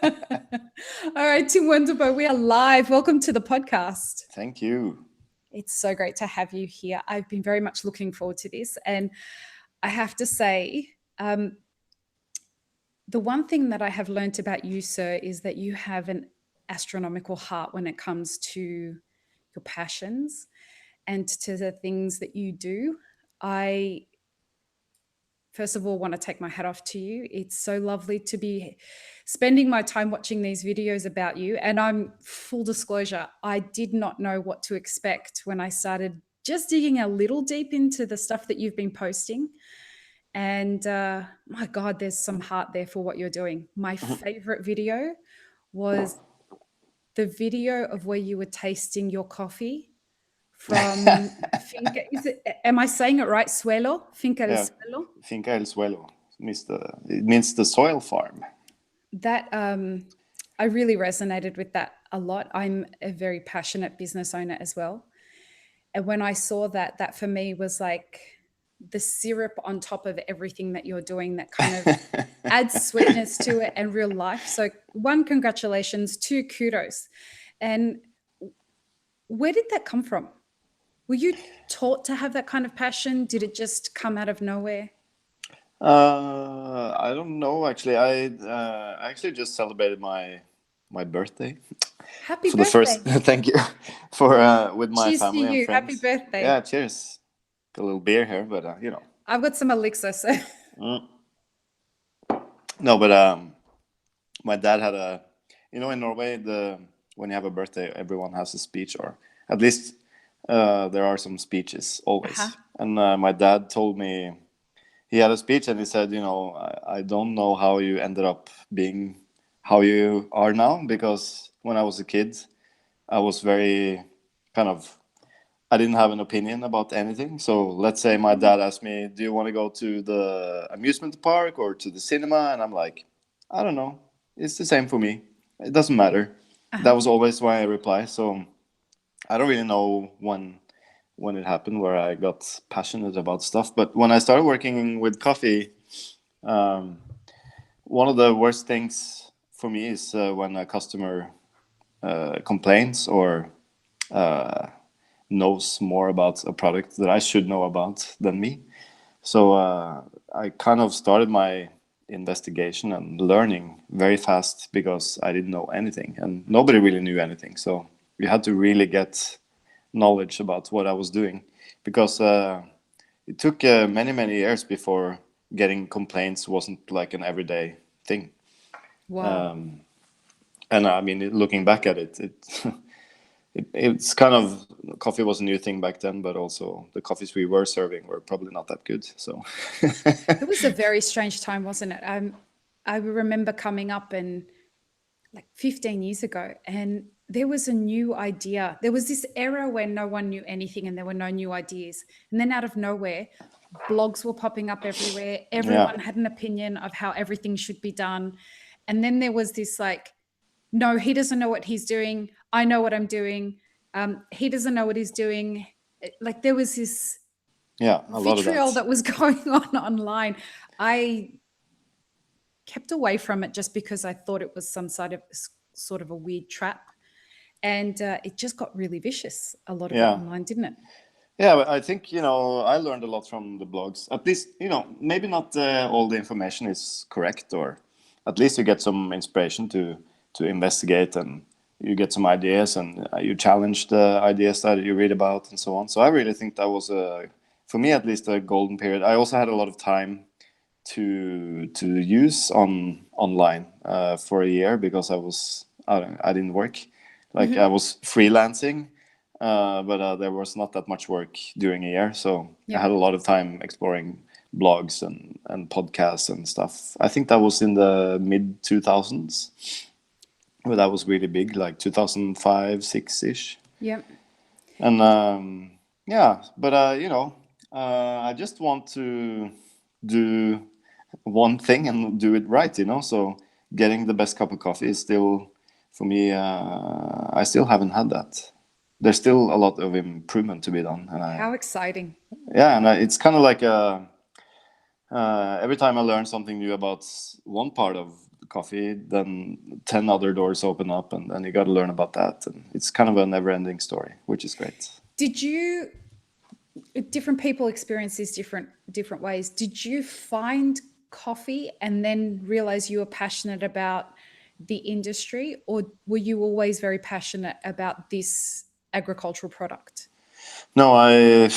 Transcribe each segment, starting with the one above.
All right, Tim Wendelboe, we are live. Welcome to the podcast. Thank you. It's so great to have you here. I've been very much looking forward to this. And I have to say, the one thing that I have learned about you, sir, is that you have an astronomical heart when it comes to your passions and to the things that you do. I first of all want to take my hat off to you. It's so lovely to be spending my time watching these videos about you. And I'm full disclosure, I did not know what to expect when I started just digging a little deep into the stuff that you've been posting. And my God, there's some heart there for what you're doing. My favorite video was the video of where you were tasting your coffee from Finca. Am I saying it right? Suelo? Finca del Suelo? Finca del Suelo. It means the soil farm. That I really resonated with that a lot. I'm a very passionate business owner as well. And when I saw that, that for me was like the syrup on top of everything that you're doing that kind of adds sweetness to it and real life. So one, congratulations, two, kudos. And where did that come from? Were you taught to have that kind of passion? Did it just come out of nowhere? I don't know. Actually, I actually just celebrated my birthday. Happy for birthday! The first, thank you for with my cheers family to you. and friends. Happy birthday! Yeah, cheers. Got a little beer here, but I've got some elixir. So. No, but my dad had in Norway, when you have a birthday, everyone has a speech, or at least there are some speeches always. And my dad told me he had a speech, and he said, I don't know how you ended up being how you are now, because when I was a kid, I was very I didn't have an opinion about anything. So let's say my dad asked me, do you want to go to the amusement park or to the cinema? And I'm like, I don't know. It's the same for me. It doesn't matter. That was always my reply. So I don't really know when it happened where I got passionate about stuff. But when I started working with coffee, one of the worst things for me is when a customer complains or knows more about a product that I should know about than me. So I kind of started my investigation and learning very fast, because I didn't know anything and nobody really knew anything. So you had to really get knowledge about what I was doing, because it took many years before getting complaints wasn't like an everyday thing. Wow. And I mean, looking back at it it's kind of, coffee was a new thing back then, but also the coffees we were serving were probably not that good. So it was a very strange time, wasn't it? I remember coming up and like 15 years ago, and there was a new idea. There was this era where no one knew anything and there were no new ideas. And then out of nowhere, blogs were popping up everywhere. Everyone had an opinion of how everything should be done. And then there was this like, no, he doesn't know what he's doing. I know what I'm doing. He doesn't know what he's doing. Like there was this vitriol that was going on online. I kept away from it just because I thought it was some sort of a weird trap. And it just got really vicious, a lot of it online, didn't it? Yeah, but I think, I learned a lot from the blogs. At least, maybe not all the information is correct, or at least you get some inspiration to investigate, and you get some ideas, and you challenge the ideas that you read about and so on. So I really think that was, for me at least, a golden period. I also had a lot of time to use online for a year, because I didn't work. Like I was freelancing, but there was not that much work during a year. So I had a lot of time exploring blogs and podcasts and stuff. I think that was in the mid 2000s. But that was really big, like 2005, 6-ish. Yeah. And but I just want to do one thing and do it right, So getting the best cup of coffee is still, for me, I still haven't had that. There's still a lot of improvement to be done. And how exciting. Yeah, and it's kind of like every time I learn something new about one part of coffee, then 10 other doors open up, and then you got to learn about that. And it's kind of a never-ending story, which is great. Different people experience this different ways. Did you find coffee and then realize you were passionate about the industry, or were you always very passionate about this agricultural product? No, I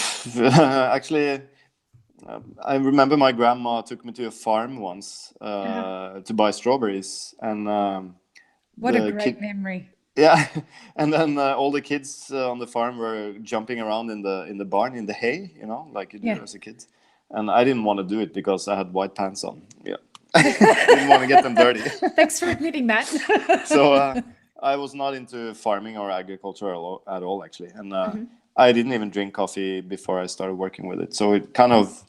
actually, I remember my grandma took me to a farm once to buy strawberries, and what a great memory. Yeah, and then all the kids on the farm were jumping around in the barn in the hay, like you do as a kid. And I didn't want to do it because I had white pants on. Yeah, didn't want to get them dirty. Thanks for admitting that. So I was not into farming or agriculture at all, actually, and I didn't even drink coffee before I started working with it. So it kind of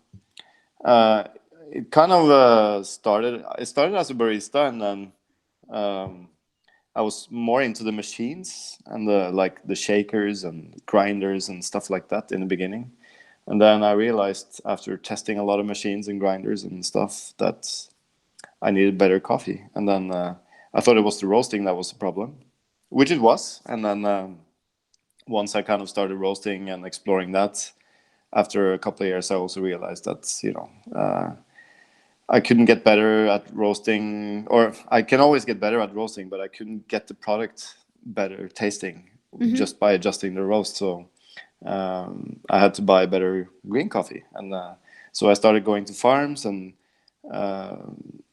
started. I started as a barista, and then I was more into the machines and the shakers and grinders and stuff like that in the beginning. And then I realized after testing a lot of machines and grinders and stuff that I needed better coffee. And then I thought it was the roasting that was the problem, which it was. And then once I kind of started roasting and exploring that, after a couple of years, I also realized that, I couldn't get better at roasting, or I can always get better at roasting, but I couldn't get the product better tasting just by adjusting the roast. So I had to buy better green coffee. And so I started going to farms and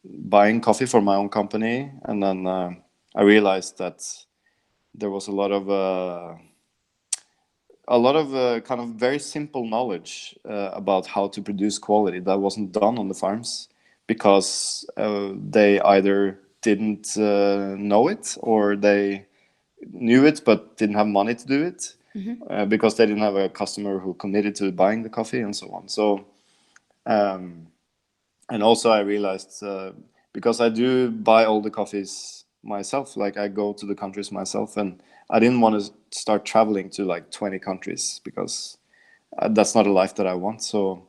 buying coffee for my own company. And then I realized that there was a lot of kind of very simple knowledge about how to produce quality that wasn't done on the farms, because they either didn't know it, or they knew it but didn't have money to do it, because they didn't have a customer who committed to buying the coffee and so on. So, and also I realized, because I do buy all the coffees myself, like I go to the countries myself, and I didn't want to start traveling to like 20 countries, because that's not a life that I want. So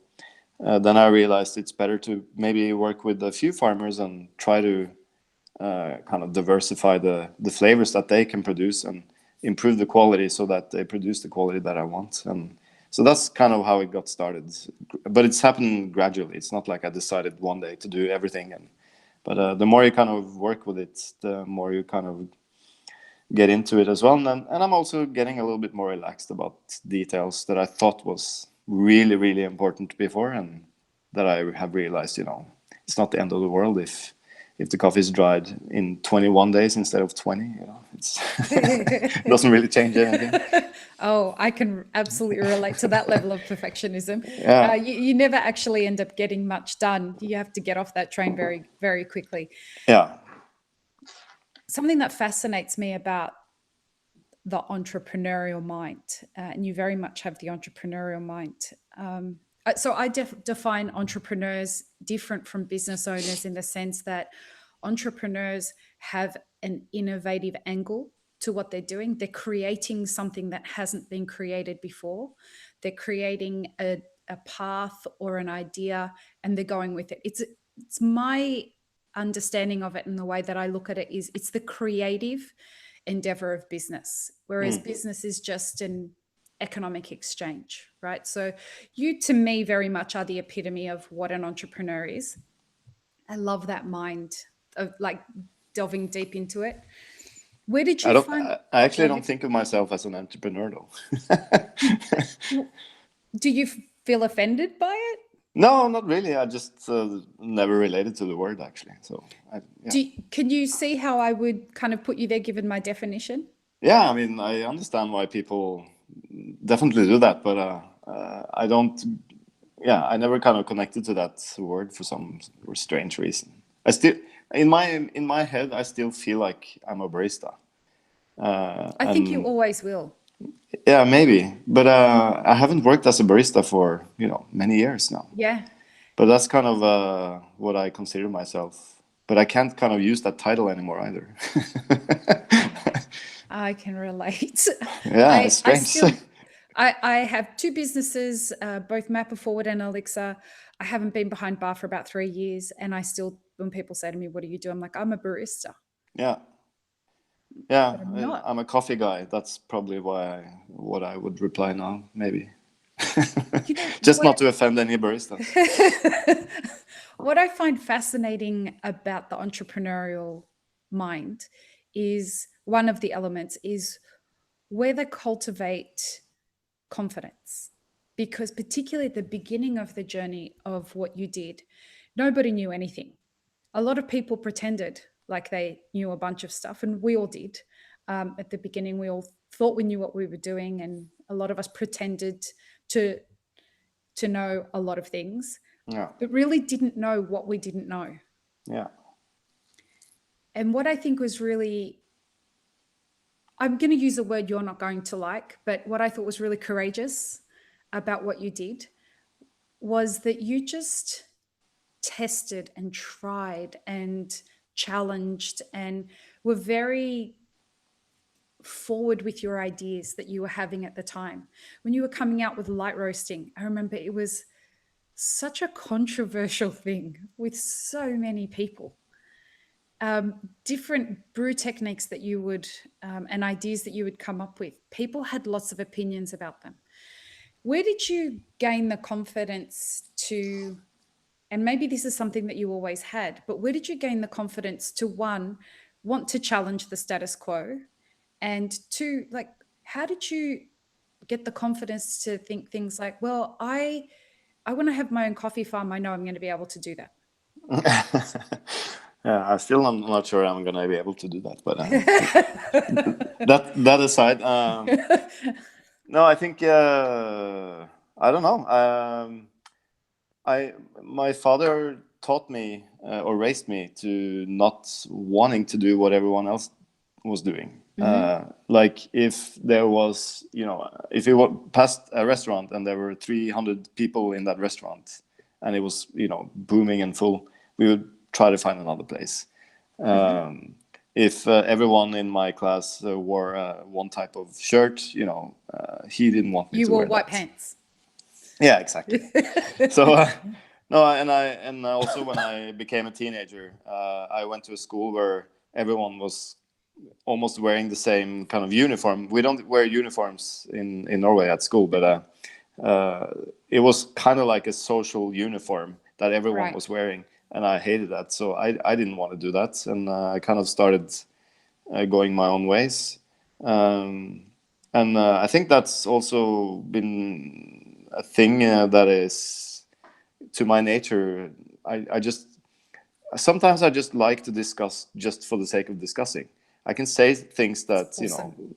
then I realized it's better to maybe work with a few farmers and try to kind of diversify the flavors that they can produce and improve the quality so that they produce the quality that I want. And so that's kind of how it got started. But it's happened gradually. It's not like I decided one day to do everything. But the more you kind of work with it, the more you kind of get into it as well. And I'm also getting a little bit more relaxed about details that I thought was really, really important before, and that I have realized, it's not the end of the world if the coffee is dried in 21 days instead of 20. It doesn't really change anything. Oh, I can absolutely relate to that level of perfectionism. Yeah. You never actually end up getting much done. You have to get off that train very, very quickly. Yeah. Something that fascinates me about the entrepreneurial mind, and you very much have the entrepreneurial mind. So I define entrepreneurs different from business owners in the sense that entrepreneurs have an innovative angle to what they're doing. They're creating something that hasn't been created before. They're creating a path or an idea, and they're going with it. It's my understanding of it, and the way that I look at it is it's the creative endeavor of business, whereas business is just an economic exchange, right? So you, to me, very much are the epitome of what an entrepreneur is. I love that mind of like delving deep into it. Where did you find? I actually don't think of myself as an entrepreneur, though. Do you feel offended by it? No, not really. I just never related to the word, actually. So, can you see how I would kind of put you there, given my definition? Yeah, I mean, I understand why people definitely do that, but I don't. Yeah, I never kind of connected to that word for some strange reason. I still, in my head, I still feel like I'm a barista. I think you always will. Yeah, maybe, but I haven't worked as a barista for many years now. Yeah. But that's kind of what I consider myself. But I can't kind of use that title anymore either. I can relate. Yeah, it's strange. I have two businesses, both Mapper Forward and Elixir. I haven't been behind bar for about 3 years, and I still when people say to me, what do you do? I'm like, I'm a barista. Yeah. But I'm not. I'm a coffee guy. That's probably what I would reply now, maybe. You know, Just not to offend any baristas. what I find fascinating about the entrepreneurial mind is one of the elements is where they cultivate confidence. Because particularly at the beginning of the journey of what you did, nobody knew anything. A lot of people pretended like they knew a bunch of stuff, and we all did. At the beginning, we all thought we knew what we were doing, and a lot of us pretended to know a lot of things, Yeah. but really didn't know what we didn't know. Yeah. And what I think was really, I'm going to use a word you're not going to like, but what I thought was really courageous about what you did was that you just tested and tried and challenged and were very forward with your ideas that you were having at the time. When you were coming out with light roasting, I remember it was such a controversial thing with so many people. Different brew techniques that you would and ideas that you would come up with. People had lots of opinions about them. Where did you gain the confidence to, and maybe this is something that you always had, but where did you gain the confidence to, one, want to challenge the status quo, and two, like, how did you get the confidence to think things like, well, I want to have my own coffee farm. I know I'm going to be able to do that. Yeah, I still am not sure I'm gonna be able to do that, but that aside, no, I think I don't know. My father taught me or raised me to not wanting to do what everyone else was doing. Like if there was, if you walked past a restaurant and there were 300 people in that restaurant and it was, booming and full, we would try to find another place. If everyone in my class wore one type of shirt, he didn't want me you to wore wear white that. pants. Yeah, exactly. So no, and also when I became a teenager, I went to a school where everyone was almost wearing the same kind of uniform. We don't wear uniforms in Norway at school, but it was kind of like a social uniform that everyone Right. was wearing, and I hated that. So I didn't want to do that, and I kind of started going my own ways. And I think that's also been a thing that is to my nature. I just sometimes I just like to discuss just for the sake of discussing. I can say things that Awesome.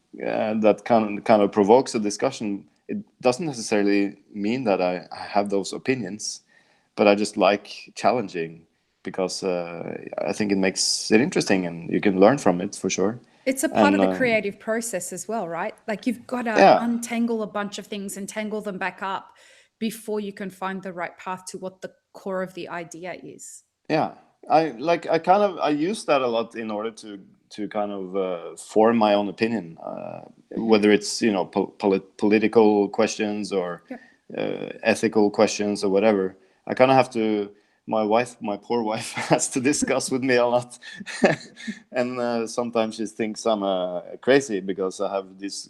that kind of provokes a discussion. It doesn't necessarily mean that I have those opinions, but I just like challenging because I think it makes it interesting and you can learn from it for sure. It's a part And of the creative process as well, right? Like you've got to yeah, untangle a bunch of things and tangle them back up before you can find the right path to what the core of the idea is. yeah, I use that a lot in order to kind of form my own opinion, whether it's political questions or Yep. ethical questions or whatever. I kind of have to. My poor wife, has to discuss with me a lot, and sometimes she thinks I'm crazy because I have these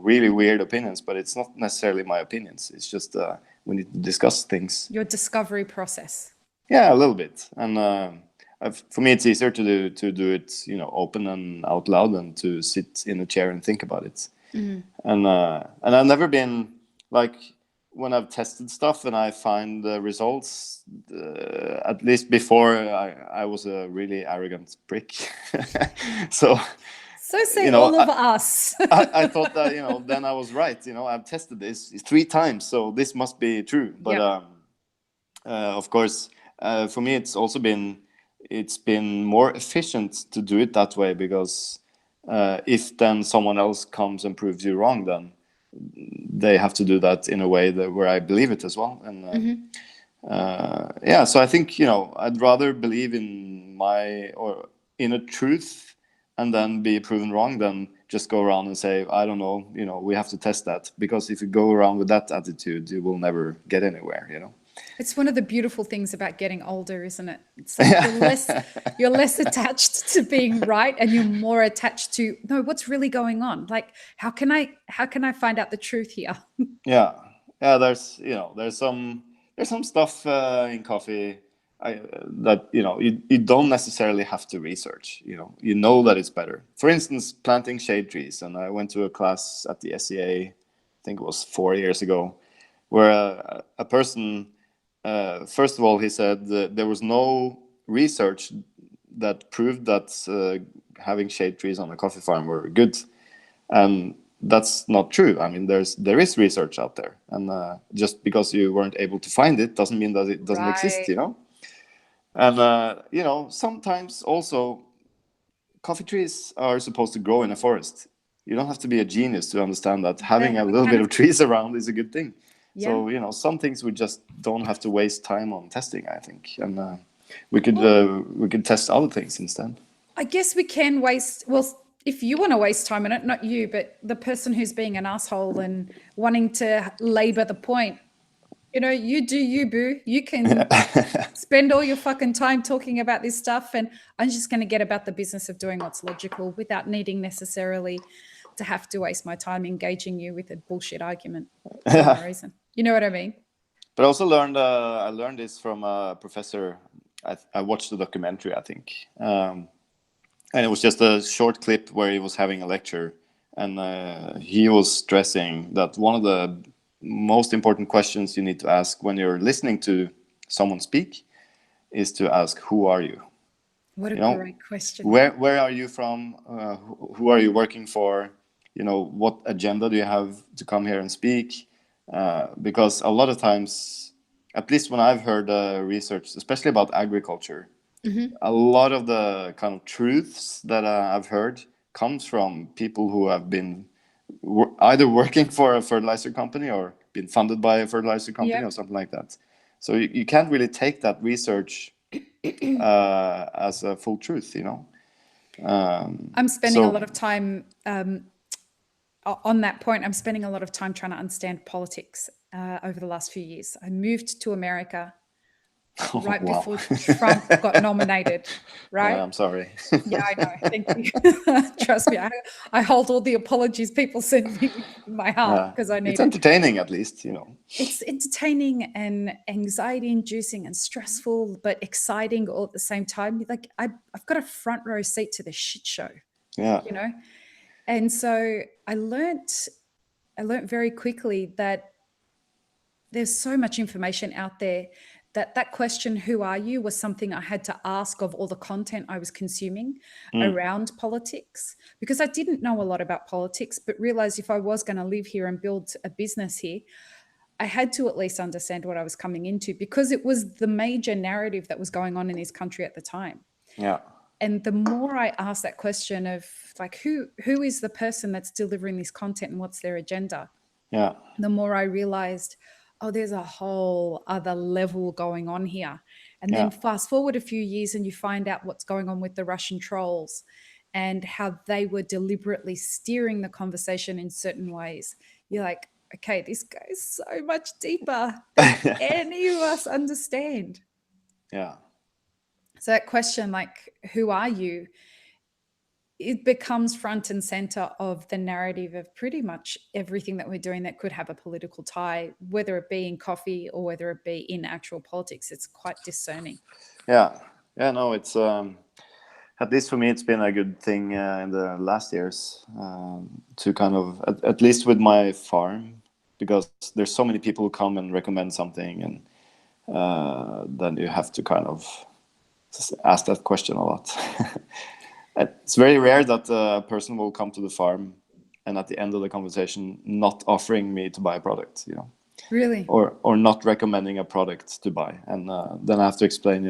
really weird opinions. But it's not necessarily my opinions. It's just we need to discuss things. Your discovery process. Yeah, a little bit, and for me, it's easier to do it, open and out loud than to sit in a chair and think about it. And I've never been like when I've tested stuff and I find the results. At least before, I was a really arrogant prick. So So say all of I, us. I thought that then I was right. I've tested this 3 times, so this must be true. But Yep. of course, for me, it's been more efficient to do it that way because if then someone else comes and proves you wrong, then they have to do that in a way where I believe it as well. And yeah, so I think I'd rather believe in in a truth and then be proven wrong than just go around and say I don't know. We have to test that, because if you go around with that attitude, you will never get anywhere. It's one of the beautiful things about getting older, isn't it? It's like you're less attached to being right, and you're more attached to, no, what's really going on? Like, how can I find out the truth here? Yeah, yeah. There's some stuff in coffee that you don't necessarily have to research. You know that it's better. For instance, planting shade trees. And I went to a class at the SCA, I think it was 4 years ago, where a person, first of all, he said that there was no research that proved that having shade trees on a coffee farm were good. And that's not true. I mean, there is research out there, and just because you weren't able to find it doesn't mean that it doesn't exist. Right. And sometimes also coffee trees are supposed to grow in a forest. You don't have to be a genius to understand that They having a have a little bit of canopy. trees around is a good thing. Yeah. So some things we just don't have to waste time on testing, I think, and we could test other things instead. I guess we can waste, well, if you want to waste time on it, not you, but the person who's being an asshole and wanting to labor the point, you do you, boo. You can spend all your fucking time talking about this stuff, and I'm just going to get about the business of doing what's logical without needing necessarily to have to waste my time engaging you with a bullshit argument for no reason. You know what I mean? But I also learned this from a professor. I watched the documentary, I think, and it was just a short clip where he was having a lecture, and he was stressing that one of the most important questions you need to ask when you're listening to someone speak is to ask, who are you? What a great question. Where are you from? Who are you working for? What agenda do you have to come here and speak? Because a lot of times, at least when I've heard research, especially about agriculture, a lot of the kind of truths that I've heard comes from people who have been either working for a fertilizer company or been funded by a fertilizer company or something like that. So you can't really take that research as a full truth. I'm spending a lot of time on that point. I'm spending a lot of time trying to understand politics over the last few years. I moved to America right wow. before Trump got nominated, right? Yeah, I'm sorry. Yeah, I know. Thank you. Trust me, I hold all the apologies people send me in my heart because I need It's it. entertaining, at least. It's entertaining and anxiety-inducing and stressful, but exciting all at the same time. Like I've got a front row seat to the shit show. Yeah. And so I learned very quickly that there's so much information out there that question, who are you, was something I had to ask of all the content I was consuming around politics, because I didn't know a lot about politics, but realized if I was going to live here and build a business here, I had to at least understand what I was coming into, because it was the major narrative that was going on in this country at the time. Yeah. And the more I asked that question of like, who is the person that's delivering this content and what's their agenda? Yeah. The more I realized, oh, there's a whole other level going on here. And then fast forward a few years and you find out what's going on with the Russian trolls and how they were deliberately steering the conversation in certain ways. You're like, okay, this goes so much deeper than any of us understand. Yeah. So that question, like, who are you? It becomes front and center of the narrative of pretty much everything that we're doing that could have a political tie, whether it be in coffee or whether it be in actual politics. It's quite discerning. Yeah. No, it's at least for me, it's been a good thing in the last years to kind of, at least with my farm, because there's so many people who come and recommend something, and then you have to kind of ask that question a lot. It's very rare that a person will come to the farm and at the end of the conversation not offering me to buy a product, Really? or not recommending a product to buy. And then I have to explain,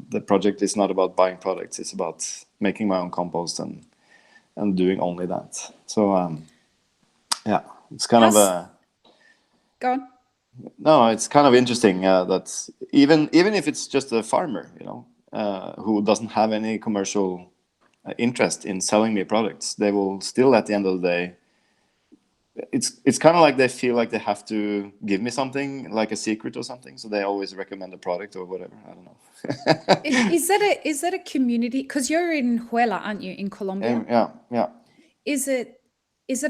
the project is not about buying products. It's about making my own compost and doing only that. So, yeah, it's kind of a... Go on. No, it's kind of interesting that even if it's just a farmer, who doesn't have any commercial interest in selling me products, they will still at the end of the day it's kind of like they feel like they have to give me something, like a secret or something, so they always recommend a product or whatever. I don't know. Is that a community? Because you're in Huela, aren't you, in Colombia? Yeah. Is it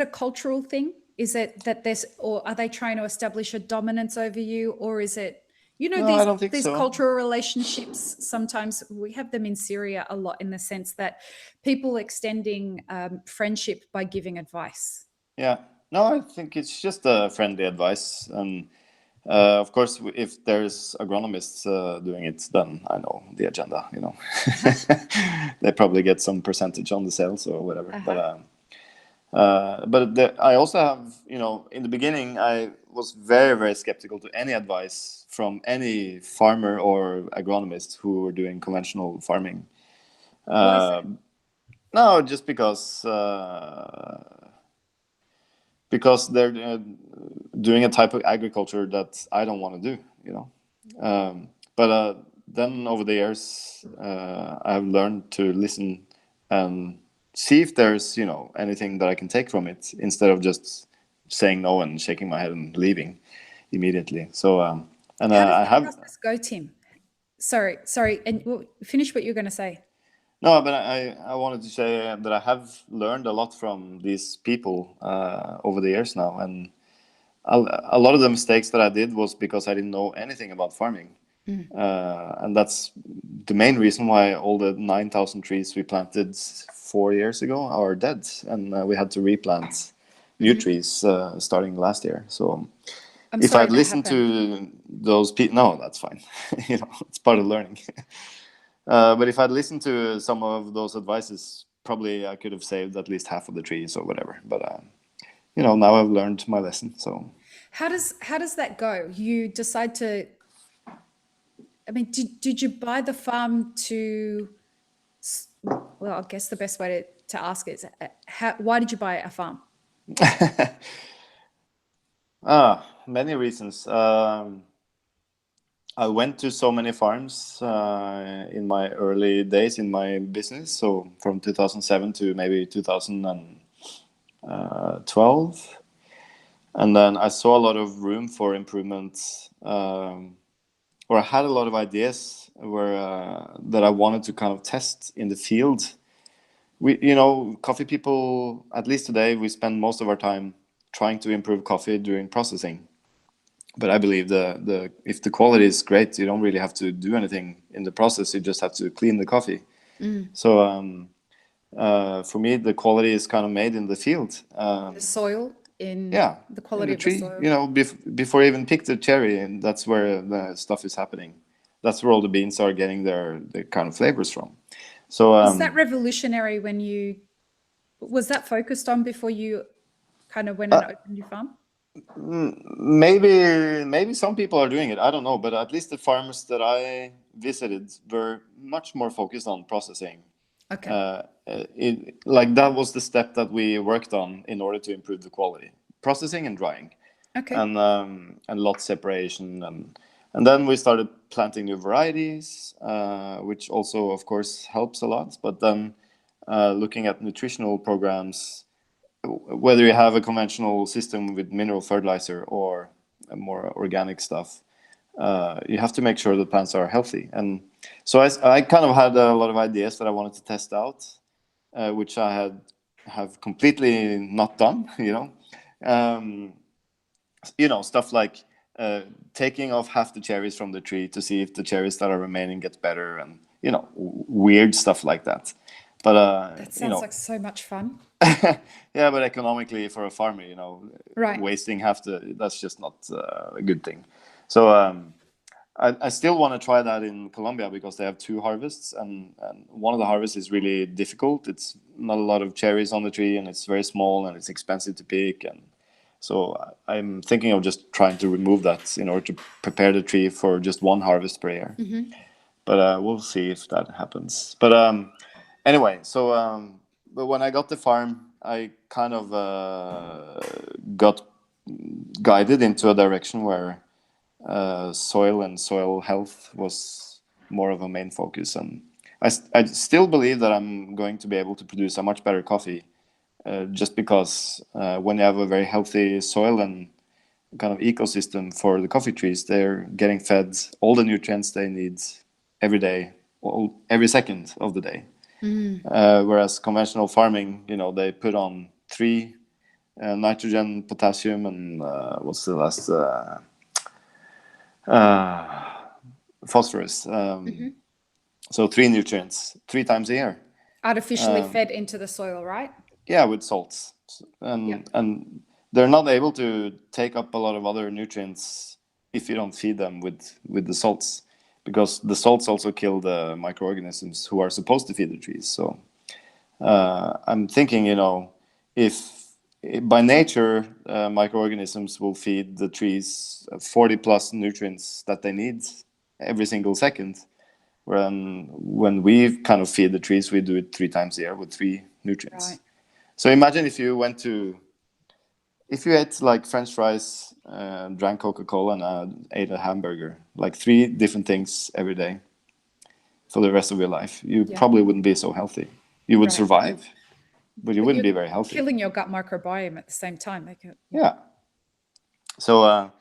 a cultural thing? Is it that or are they trying to establish a dominance over you, or is it, No, I don't think these so. cultural relationships? Sometimes we have them in Syria a lot, in the sense that people extending friendship by giving advice. Yeah. No, I think it's just a friendly advice, and of course, if there's agronomists doing it, then I know the agenda. They probably get some percentage on the sales or whatever. I also have, in the beginning, I was very, very skeptical to any advice from any farmer or agronomist who were doing conventional farming. Why is that? No, just because they're doing a type of agriculture that I don't want to do. But then over the years, I have learned to listen and see if there's anything that I can take from it, instead of just saying no and shaking my head and leaving immediately. So and How does I that have process go, Tim? Sorry, and finish what you're going to say. no, but I wanted to say that I have learned a lot from these people over the years now, and a lot of the mistakes that I did was because I didn't know anything about farming. And that's the main reason why all the 9,000 trees we planted 4 years ago are dead, and we had to replant new trees starting last year. So I'm if sorry I'd that listened happened. to those people, no, that's fine. It's part of learning. But if I'd listened to some of those advices, probably I could have saved at least half of the trees or whatever. But now I've learned my lesson. So How does that go? You decide to. I mean, did you buy the farm to? Well, I guess the best way to ask it is, why did you buy a farm? many reasons. I went to so many farms in my early days in my business. So from 2007 to maybe 2012. And then I saw a lot of room for improvement, or I had a lot of ideas that I wanted to kind of test in the field. Coffee people, at least today, we spend most of our time trying to improve coffee during processing. But I believe if the quality is great, you don't really have to do anything in the process. You just have to clean the coffee. So for me, the quality is kind of made in the field. The soil, in Yeah, the in quality the of the tree. soil. Before I even pick the cherry, and that's where the stuff is happening. That's where all the beans are getting their kind of flavors from. So Was that revolutionary when was that focused on before you kind of went and opened your farm? maybe some people are doing it. I don't know, but at least the farmers that I visited were much more focused on processing. Okay. Like that was the step that we worked on in order to improve the quality: processing and drying, Okay. and lot separation, and then we started planting new varieties, which also of course helps a lot. But then looking at nutritional programs, whether you have a conventional system with mineral fertilizer or a more organic stuff, you have to make sure the plants are healthy. And so I kind of had a lot of ideas that I wanted to test out, which I have completely not done. Stuff like taking off half the cherries from the tree to see if the cherries that are remaining get better, and weird stuff like that. But That sounds like so much fun. yeah, but economically for a farmer, Right. wasting that's just not a good thing. So I still want to try that in Colombia, because they have two harvests, and one of the harvests is really difficult. It's not a lot of cherries on the tree, and it's very small, and it's expensive to pick. And so I'm thinking of just trying to remove that in order to prepare the tree for just one harvest per year. But we'll see if that happens. But anyway, so but when I got the farm, I kind of got guided into a direction where soil and soil health was more of a main focus. And I still believe that I'm going to be able to produce a much better coffee just because when you have a very healthy soil and kind of ecosystem for the coffee trees, they're getting fed all the nutrients they need every day, every second of the day. Whereas conventional farming, they put on 3 nitrogen, potassium, and what's the last? Phosphorus. So 3 nutrients 3 times a year. Artificially fed into the soil, right? Yeah, with salts, and they're not able to take up a lot of other nutrients if you don't feed them with the salts, because the salts also kill the microorganisms who are supposed to feed the trees. So I'm thinking, if by nature microorganisms will feed the trees 40 plus nutrients that they need every single second, when we kind of feed the trees, we do it 3 times a year with 3 nutrients. Right. So imagine if you ate like French fries, drank Coca-Cola, and ate a hamburger, like 3 different things every day for the rest of your life, you probably wouldn't be so healthy. You would survive, but you wouldn't be very healthy. Killing your gut microbiome at the same time. Yeah. So,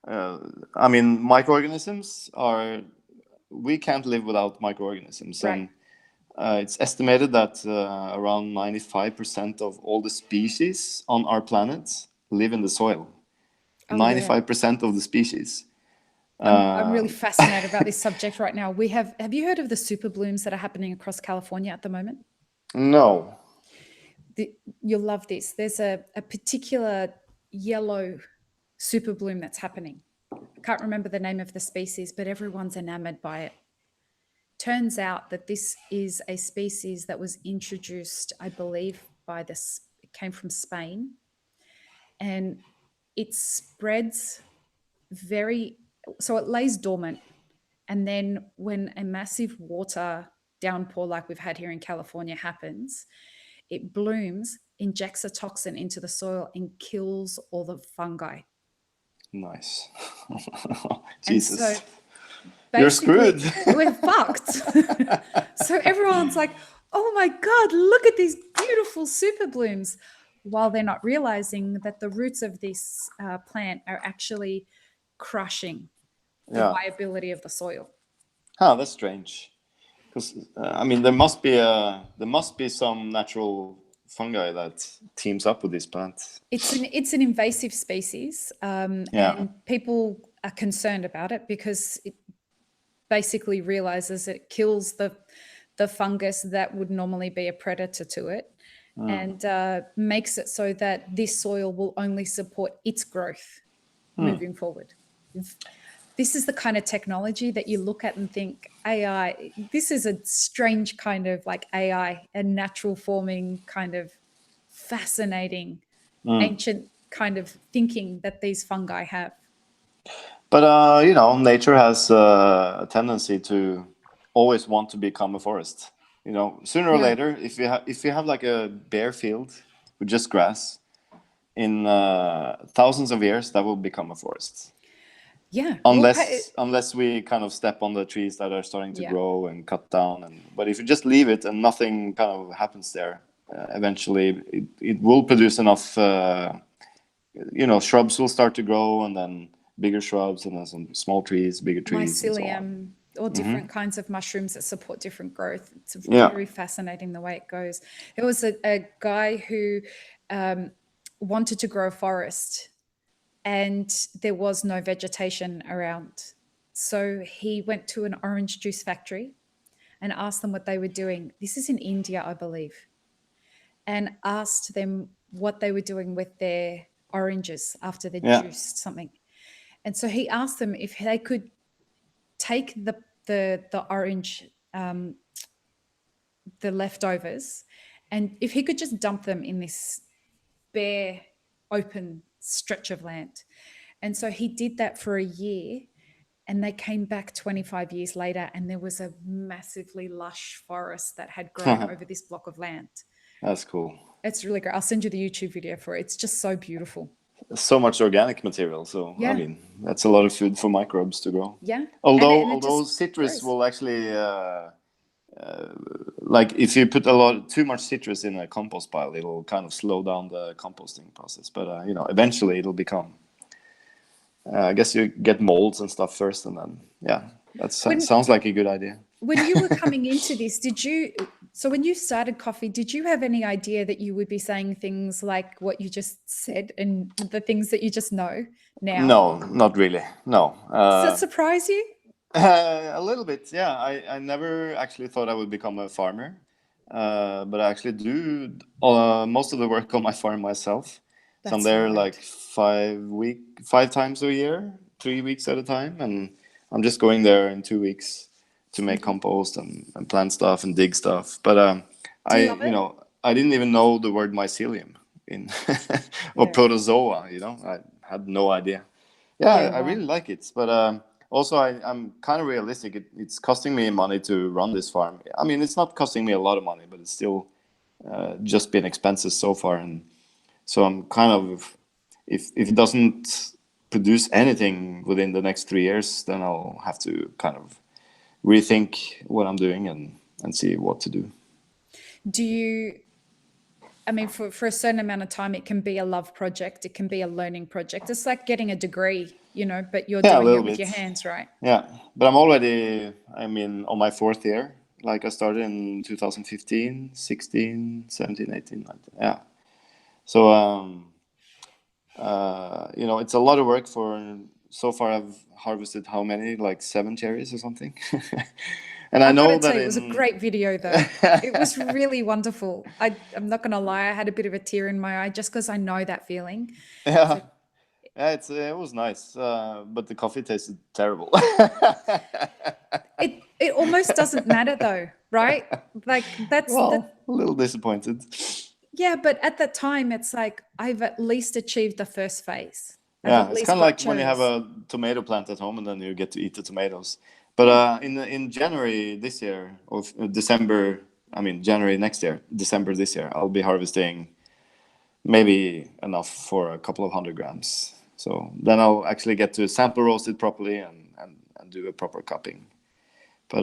I mean, microorganisms we can't live without microorganisms. Right. And it's estimated that around 95% of all the species on our planet live in the soil. 95% of the species. I'm really fascinated about this subject right now. Have you heard of the super blooms that are happening across California at the moment? No. You'll love this. There's a particular yellow super bloom that's happening. I can't remember the name of the species, but everyone's enamored by it. Turns out that this is a species that was introduced, I believe, it came from Spain, and it spreads so it lays dormant, and then when a massive water downpour like we've had here in California happens, it blooms, injects a toxin into the soil, and kills all the fungi. Nice. Jesus. And so you're screwed. We're fucked. So everyone's like, oh my God, look at these beautiful super blooms, while they're not realizing that the roots of this plant are actually crushing the viability of the soil. That's strange. Because I mean, there must be some natural fungi that teams up with these plants. It's an invasive species, and people are concerned about it because it basically realizes it kills the fungus that would normally be a predator to it, and makes it so that this soil will only support its growth moving forward. This is the kind of technology that you look at and think, AI, this is a strange kind of like AI, a natural forming kind of fascinating, ancient kind of thinking that these fungi have. But, nature has a tendency to always want to become a forest. Sooner or later, if you have like a bare field with just grass, in thousands of years, that will become a forest. Yeah. Unless we kind of step on the trees that are starting to grow and cut down. But if you just leave it and nothing kind of happens there, eventually it will produce enough, shrubs will start to grow, and then bigger shrubs, and then some small trees, bigger trees. Mycelium, or different kinds of mushrooms that support different growth. It's very fascinating the way it goes. There was a guy who wanted to grow a forest, and there was no vegetation around. So he went to an orange juice factory and asked them what they were doing. This is in India, I believe. And asked them what they were doing with their oranges after they juiced something. And so he asked them if they could take the orange, the leftovers, and if he could just dump them in this bare, open stretch of land. And so he did that for a year, and they came back 25 years later, and there was a massively lush forest that had grown over this block of land. That's cool. It's really great. I'll send you the YouTube video for it. It's just so beautiful. So much organic material. So, I mean, that's a lot of food for microbes to grow. Yeah. Although citrus will actually like if you put too much citrus in a compost pile, it'll kind of slow down the composting process. But you know, eventually it'll become. I guess you get molds and stuff first, and then that sounds like a good idea. When you were coming into this, so when you started Coffe, did you have any idea that you would be saying things like what you just said and the things that you just know now? No, not really. No. Does that surprise you? A little bit, yeah. I never actually thought I would become a farmer, but I actually do most of the work on my farm myself. So I'm there like 5 times a year, 3 weeks at a time, and I'm just going there in 2 weeks to make compost and plant stuff and dig stuff. But I didn't even know the word mycelium in or protozoa. You know, I had no idea. I really like it, but also I'm kind of realistic. It's costing me money to run this farm. I mean, it's not costing me a lot of money, but it's still just been expenses so far, and so I'm kind of if it doesn't produce anything within the next 3 years, then I'll have to kind of rethink what I'm doing and see what to do. Do you, I mean, for a certain amount of time, it can be a love project. It can be a learning project. It's like getting a degree, you know, but you're doing it with your hands, right? Yeah, but I'm already, on my 4th year. Like I started in 2015, 16, 17, 18, 19. Yeah. So, it's a lot of work so far I've harvested how many, like 7 cherries or something. And I know that it was a great video though. It was really wonderful. I'm not going to lie. I had a bit of a tear in my eye just because I know that feeling. Yeah. It was nice, but the coffee tasted terrible. It almost doesn't matter though, right? Like a little disappointed. Yeah, but at that time, it's like I've at least achieved the first phase. It's kind of like when you have a tomato plant at home and then you get to eat the tomatoes. But in January this year, or January next year, December this year, I'll be harvesting maybe enough for a couple of 100 grams. So then I'll actually get to sample roast it properly and do a proper cupping. But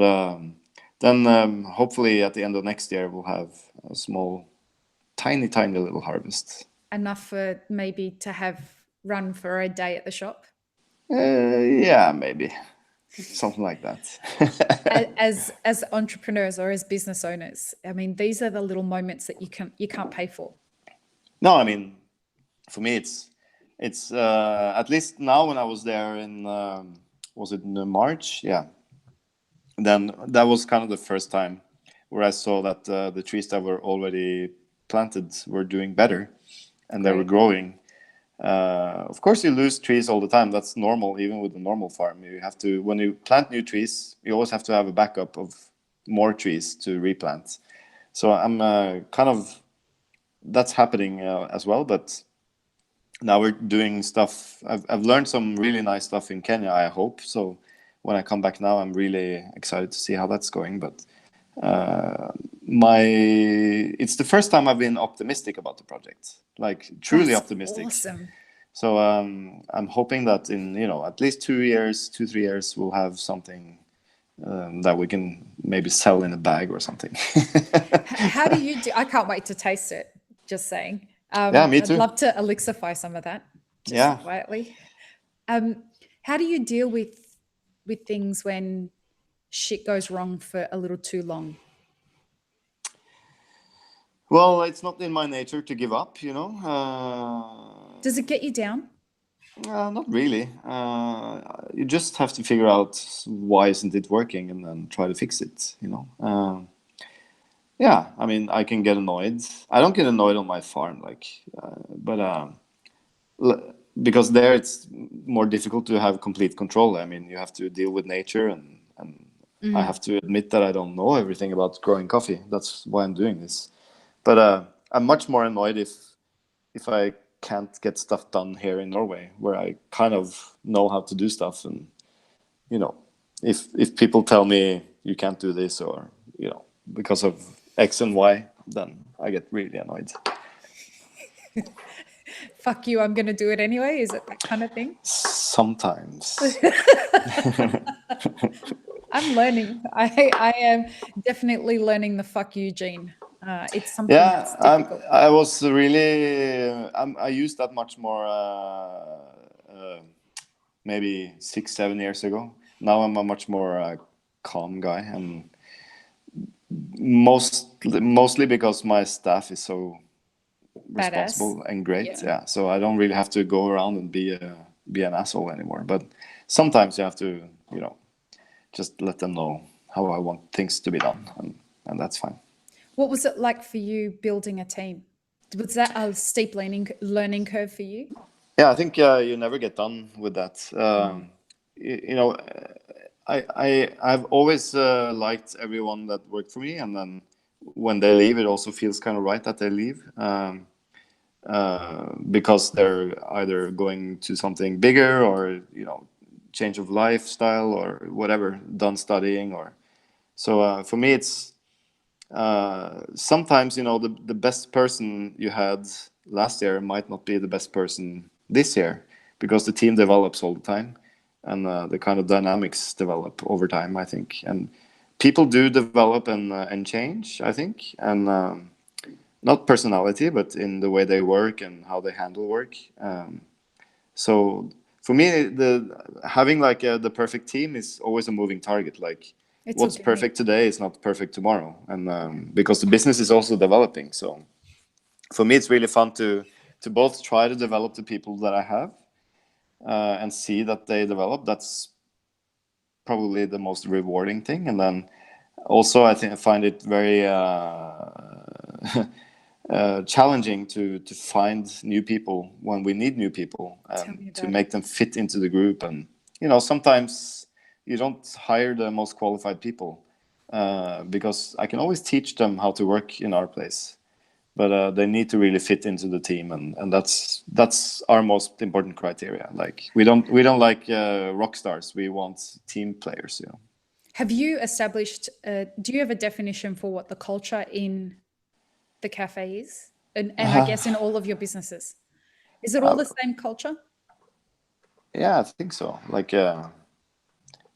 then hopefully at the end of next year, we'll have a small, tiny little harvest. Enough for maybe to have run for a day at the shop? Yeah, maybe. Something like that. as entrepreneurs or as business owners, I mean, these are the little moments that you can't pay for. No, I mean, for me, it's at least now when I was there in was it in March? Yeah. Then that was kind of the first time where I saw that the trees that were already planted were doing better, and they were growing. Of course, you lose trees all the time. That's normal, even with a normal farm. You have to, when you plant new trees, you always have to have a backup of more trees to replant. So I'm kind of, that's happening as well. But now we're doing stuff. I've learned some really nice stuff in Kenya, I hope. So when I come back now, I'm really excited to see how that's going. But it's the first time I've been optimistic about the project, like truly optimistic. Awesome. So I'm hoping that in at least 3 years we'll have something that we can maybe sell in a bag or something. How do you do? I can't wait to taste it. Just saying. Yeah, me too. I'd love to elixify some of that. Just quietly. How do you deal with things when shit goes wrong for a little too long? Well, it's not in my nature to give up, Does it get you down? Not really. You just have to figure out why isn't it working and then try to fix it, Yeah, I mean, I can get annoyed. I don't get annoyed on my farm, because there it's more difficult to have complete control. I mean, you have to deal with nature and I have to admit that I don't know everything about growing coffee. That's why I'm doing this. But I'm much more annoyed if I can't get stuff done here in Norway, where I kind of know how to do stuff. And, if people tell me you can't do this or, because of X and Y, then I get really annoyed. Fuck you, I'm going to do it anyway. Is it that kind of thing? Sometimes. I'm learning. I am definitely learning the fuck you gene. It's something Yeah, that's difficult. I was really I used that much more maybe 6 7 years ago. Now I'm a much more calm guy, and mostly because my staff is so Badass. responsible and great. Yeah. Yeah, so I don't really have to go around and be an asshole anymore. But sometimes you have to, just let them know how I want things to be done, and that's fine. What was it like for you building a team? Was that a steep learning curve for you? Yeah, I think you never get done with that. You know, I've always liked everyone that worked for me, and then when they leave, it also feels kind of right that they leave. Because they're either going to something bigger, or change of lifestyle, or whatever, done studying, or so for me it's sometimes the best person you had last year might not be the best person this year, because the team develops all the time, and the kind of dynamics develop over time, I think, and people do develop and change, I think, and not personality, but in the way they work and how they handle work. So for me, the having like the perfect team is always a moving target. Like It's what's organic. perfect today is not perfect tomorrow, and because the business is also developing. So for me, it's really fun to both try to develop the people that I have and see that they develop. That's probably the most rewarding thing, and then also I find it very challenging to find new people when we need new people, Tell me to about it. make them fit into the group. And sometimes you don't hire the most qualified people, because I can always teach them how to work in our place, but they need to really fit into the team, and that's our most important criteria. Like we don't like rock stars. We want team players. Have you established, do you have a definition for what the culture in the cafe is? And I guess in all of your businesses? Is it all the same culture? Yeah, I think so. Like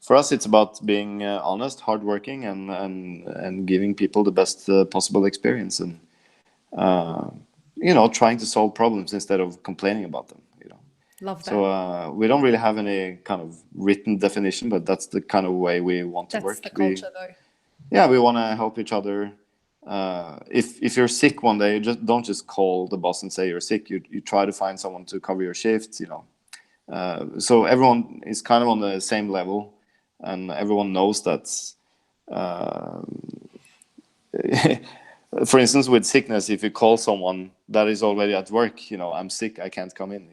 for us, it's about being honest, hardworking, and giving people the best possible experience, and trying to solve problems instead of complaining about them. Love So that. we don't really have any kind of written definition, but that's the kind of way we want to That's work. the culture, though. We want to help each other. If you're sick one day, you don't just call the boss and say you're sick. You try to find someone to cover your shifts. So everyone is kind of on the same level, and everyone knows that. For instance, with sickness, if you call someone that is already at work, I'm sick, I can't come in.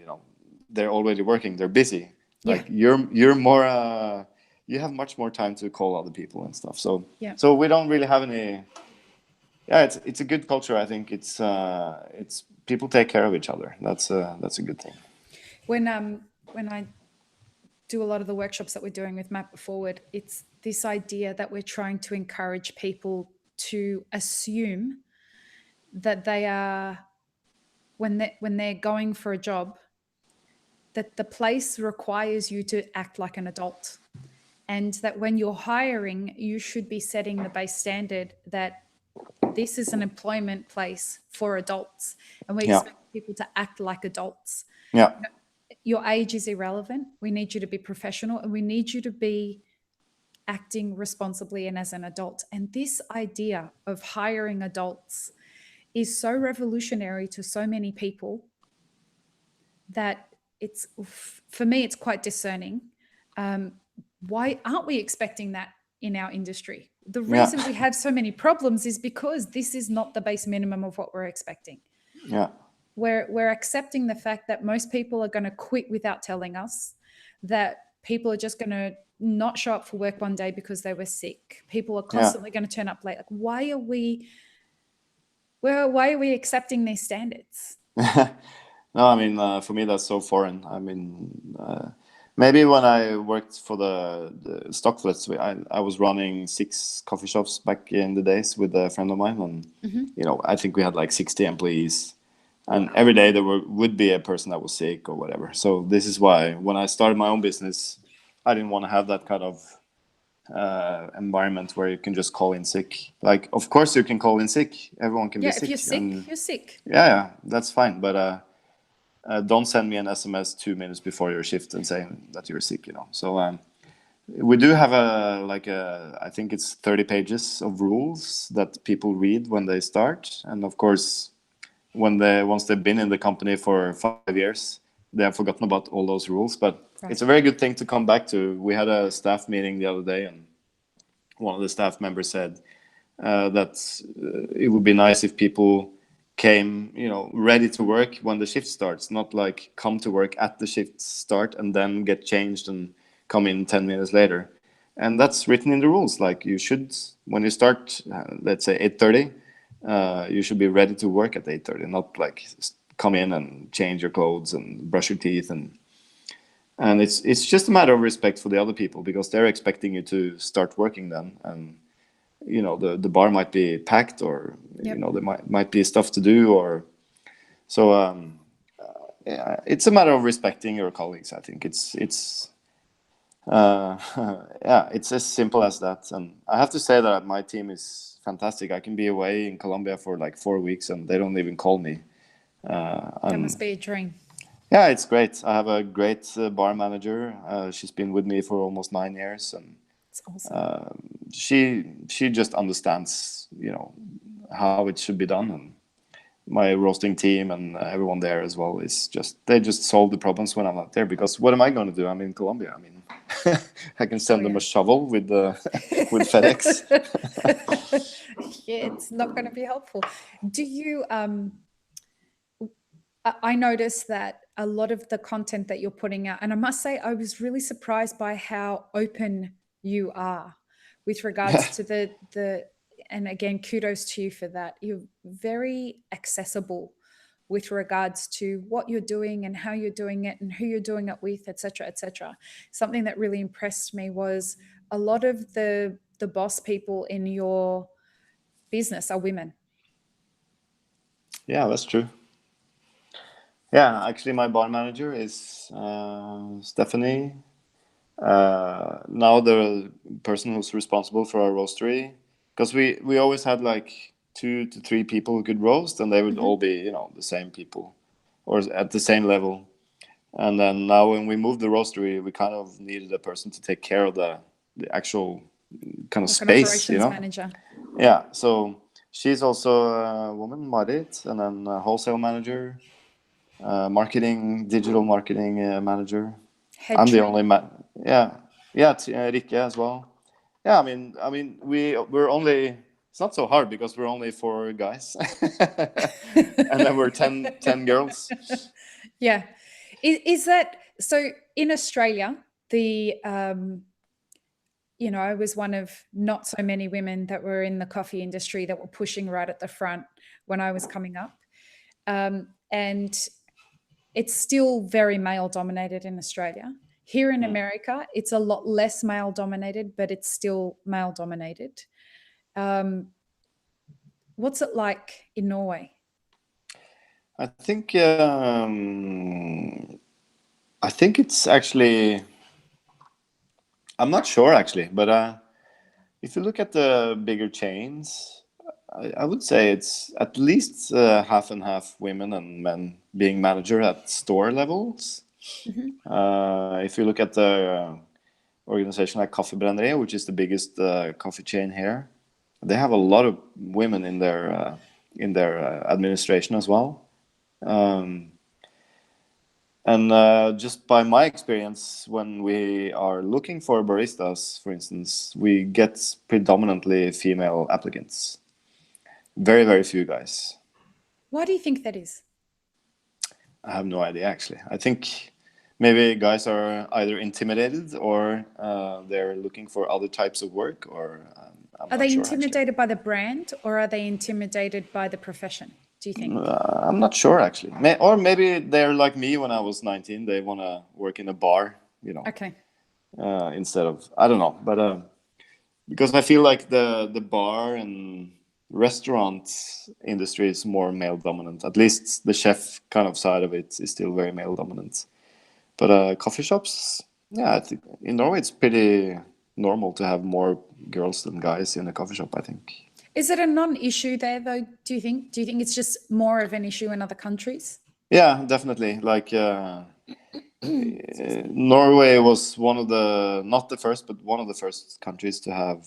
They're already working, they're busy. Yeah. Like you're more, you have much more time to call other people and stuff. So Yeah. so we don't really have any. Yeah, it's a good culture. I think it's people take care of each other. That's a good thing. When I do a lot of the workshops that we're doing with Map It Forward, it's this idea that we're trying to encourage people to assume that they are, when they're going for a job, that the place requires you to act like an adult, and that when you're hiring, you should be setting the base standard that this is an employment place for adults, and we Yeah, expect people to act like adults. yeah, Your age is irrelevant. We need you to be professional, and we need you to be acting responsibly and as an adult. And this idea of hiring adults is so revolutionary to so many people that it's, for me, it's quite discerning. Why aren't we expecting that in our industry? The yeah, reason we have so many problems is because this is not the base minimum of what we're expecting. yeah, We're accepting the fact that most people are going to quit without telling us, that people are just going to not show up for work one day because they were sick. People are yeah. constantly going to turn up late. Like, why are we accepting these standards? No, I mean, for me, that's so foreign. I mean, maybe when I worked for the stock flits, I was running 6 coffee shops back in the days with a friend of mine, and I think we had like 60 employees, and every day there would be a person that was sick or whatever. So this is why when I started my own business, I didn't want to have that kind of environment where you can just call in sick. Like, of course you can call in sick. Everyone can be Yeah, if sick. you're sick, you're sick. Yeah, that's fine. But don't send me an SMS 2 minutes before your shift and saying that you're sick. So we do have I think it's 30 pages of rules that people read when they start, and of course, once they've been in the company for 5 years, they have forgotten about all those rules. But it's a very good thing to come back to. We had a staff meeting the other day, and one of the staff members said that it would be nice if people came, ready to work when the shift starts, not like come to work at the shift start and then get changed and come in 10 minutes later. And that's written in the rules. Like, you should, when you start, let's say 8:30, you should be ready to work at 8:30, not like come in and change your clothes and brush your teeth. And it's just a matter of respect for the other people, because they're expecting you to start working then. And the bar might be packed, or there might be stuff to do, or so yeah, it's a matter of respecting your colleagues. I think it's yeah, it's as simple as that. And I have to say that my team is fantastic. I can be away in Colombia for like 4 weeks and they don't even call me. That must be a dream. Yeah, it's great. I have a great bar manager. She's been with me for almost 9 years, and It's awesome. she just understands, how it should be done. And my roasting team and everyone there as well is they just solve the problems when I'm not there. Because what am I going to do? I'm in Colombia. I mean, I can send them a shovel with with FedEx. Yeah, it's not going to be helpful. Do you? I noticed that a lot of the content that you're putting out, and I must say, I was really surprised by how open you are with regards to the. And again, kudos to you for that. You're very accessible with regards to what you're doing and how you're doing it and who you're doing it with, etc., etc. Something that really impressed me was a lot of the boss people in your business are women. Yeah, that's true. Yeah, actually, my bar manager is Stephanie. Now the person who's responsible for our roastery, because we always had like 2 to 3 people who could roast, and they would all be the same people or at the same level. And then now when we moved the roastery, we kind of needed a person to take care of the actual kind of Like an space, operations manager. Yeah, so she's also a woman, Marit, and then a wholesale manager, digital marketing manager. Head I'm the trainer. only man. Yeah, Rikke as well. Yeah, I mean, we're only. It's not so hard because we're only 4 guys, and then we're 10 girls. Yeah. Is that so? In Australia, I was one of not so many women that were in the coffee industry that were pushing right at the front when I was coming up. And it's still very male dominated in Australia. Here in America, it's a lot less male dominated, but it's still male dominated. What's it like in Norway? I think it's actually. I'm not sure actually, but if you look at the bigger chains, I would say it's at least half and half women and men being manager at store levels. If you look at the organization like Coffe, which is the biggest coffee chain here, they have a lot of women in their administration as well. And just by my experience, when we are looking for baristas, for instance, we get predominantly female applicants. Very, very few guys. Why do you think that is? I have no idea, actually. I think maybe guys are either intimidated or they're looking for other types of work, or I'm Are not they sure, intimidated by the brand, or are they intimidated by the profession, do you think? I'm not sure, actually. Or maybe they're like me when I was 19. They want to work in a bar, Okay. instead of, I don't know. But because I feel like the bar and restaurant industry is more male dominant. At least the chef kind of side of it is still very male dominant. But coffee shops, yeah, I think in Norway it's pretty normal to have more girls than guys in a coffee shop, I think. Is it a non-issue there, though, do you think? Do you think it's just more of an issue in other countries? Yeah, definitely. Like Norway was one of the, not the first, but one of the first countries to have,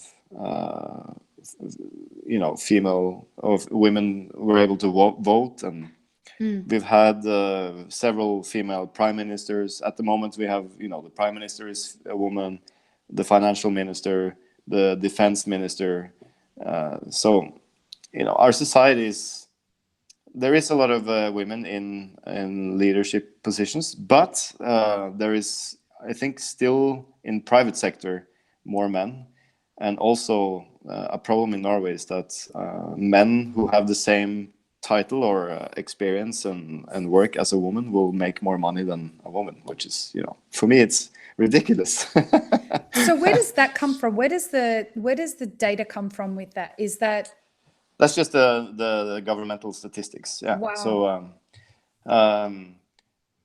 female or women were able to vote. And we've had several female prime ministers. At the moment, we have, the prime minister is a woman, the financial minister, the defense minister. So, our society is, there is a lot of women in leadership positions, but there is, I think, still in private sector more men, and also a problem in Norway is that men who have the same title or experience and work as a woman will make more money than a woman, which is, for me, it's ridiculous. So where does that come from? Where does the data come from with that? Is that... That's just the governmental statistics. Yeah. Wow. So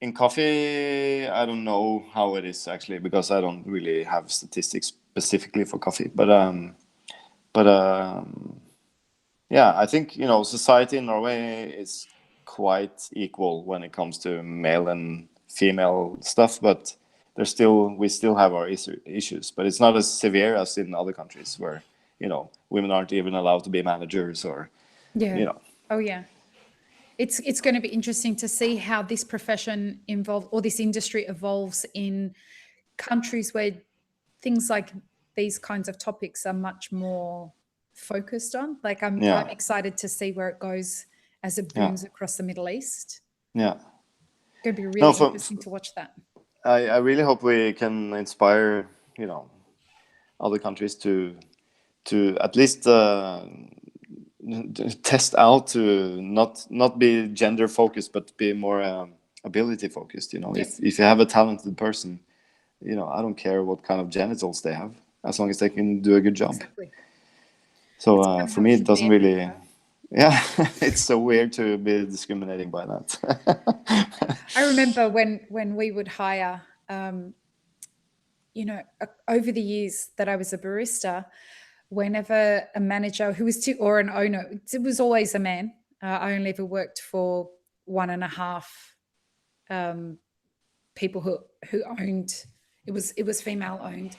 in coffee, I don't know how it is actually, because I don't really have statistics specifically for coffee. But yeah, I think, society in Norway is quite equal when it comes to male and female stuff, but we still have our issues, but it's not as severe as in other countries where, women aren't even allowed to be managers or, Oh yeah. It's going to be interesting to see how this profession or this industry evolves in countries where things like these kinds of topics are much more focused on. Like I'm excited to see where it goes as it booms across the Middle East. Yeah. It's going to be really interesting to watch that. I really hope we can inspire, other countries to at least test out to not be gender focused, but be more ability focused. If you have a talented person, I don't care what kind of genitals they have, as long as they can do a good job. Exactly. So for me, it doesn't really. Yeah, it's so weird to be discriminating by that. I remember when we would hire, over the years that I was a barista, whenever a manager or an owner, it was always a man. I only ever worked for 1.5 people who owned. It was female owned.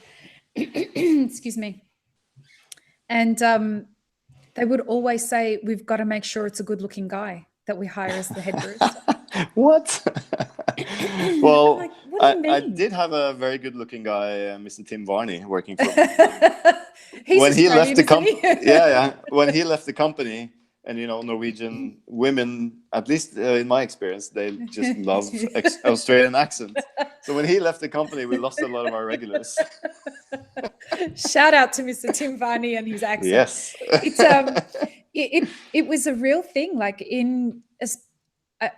Excuse me. And they would always say, "We've got to make sure it's a good-looking guy that we hire as the head barista." What? Well, like, what do you mean? I did have a very good-looking guy, Mr. Tim Varney, working for me. When he left the company, when he left the company, and Norwegian women, at least in my experience, they just love Australian accent. So when he left the company, we lost a lot of our regulars. Shout out to Mr. Tim Varney and his accent. Yes, it was a real thing. Like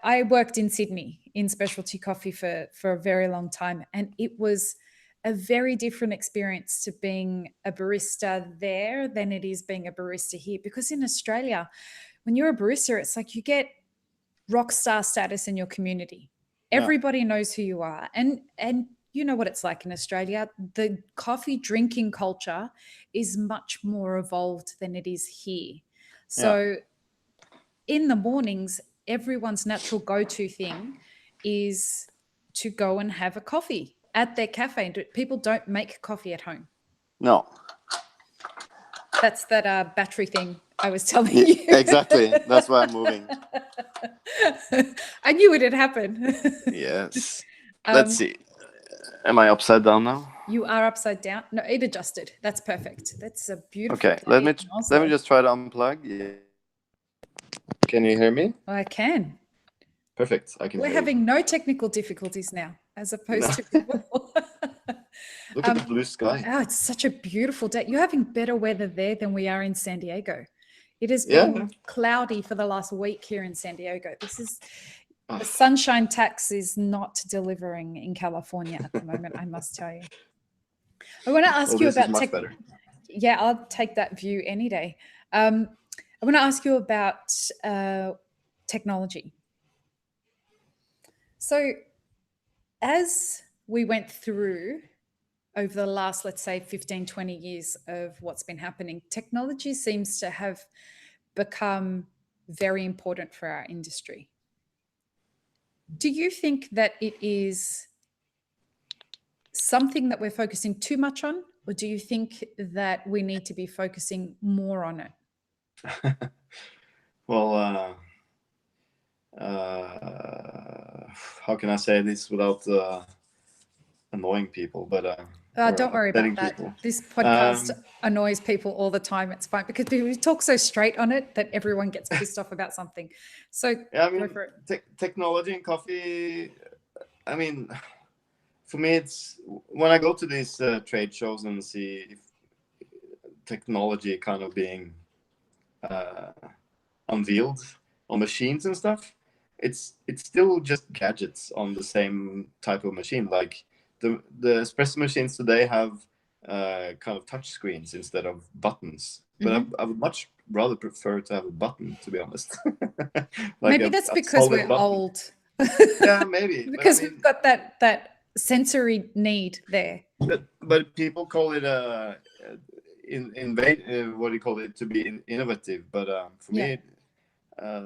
I worked in Sydney in specialty coffee for a very long time, and it was a very different experience to being a barista there than it is being a barista here. Because in Australia, when you're a barista, it's like you get rock star status in your community. Everybody knows who you are. And you know what it's like in Australia. The coffee drinking culture is much more evolved than it is here. So in the mornings, everyone's natural go-to thing is to go and have a coffee at their cafe. People don't make coffee at home. No. That's that battery thing I was telling you. Exactly. That's why I'm moving. I knew it had happened. Yes. Let's see. Am I upside down now? You are upside down. No, it adjusted. That's perfect. That's a beautiful. Okay. Let me just try to unplug. Yeah. Can you hear me? I can. Perfect. I can. We're having no technical difficulties now, as opposed to before. Look at the blue sky. Oh, it's such a beautiful day. You're having better weather there than we are in San Diego. It has been cloudy for the last week here in San Diego. The sunshine tax is not delivering in California at the moment, I must tell you. I want to ask you about better. Yeah, I'll take that view any day. I want to ask you about technology. So as we went through over the last, let's say, 15, 20 years of what's been happening, technology seems to have become very important for our industry. Do you think that it is something that we're focusing too much on, or do you think that we need to be focusing more on it? Well, how can I say this without annoying people? But Don't worry about that. People. This podcast annoys people all the time. It's fine because we talk so straight on it that everyone gets pissed off about something. So yeah, I mean, go for it. Technology and coffee. I mean, for me, it's when I go to these trade shows and see if technology kind of being unveiled on machines and stuff. It's still just gadgets on the same type of machine. Like the espresso machines today have kind of touch screens instead of buttons. But I would much rather prefer to have a button, to be honest. Like maybe that's because we're button. Old. Yeah, maybe. Because we've got that sensory need there. But people call it what do you call it, to be innovative. But for me,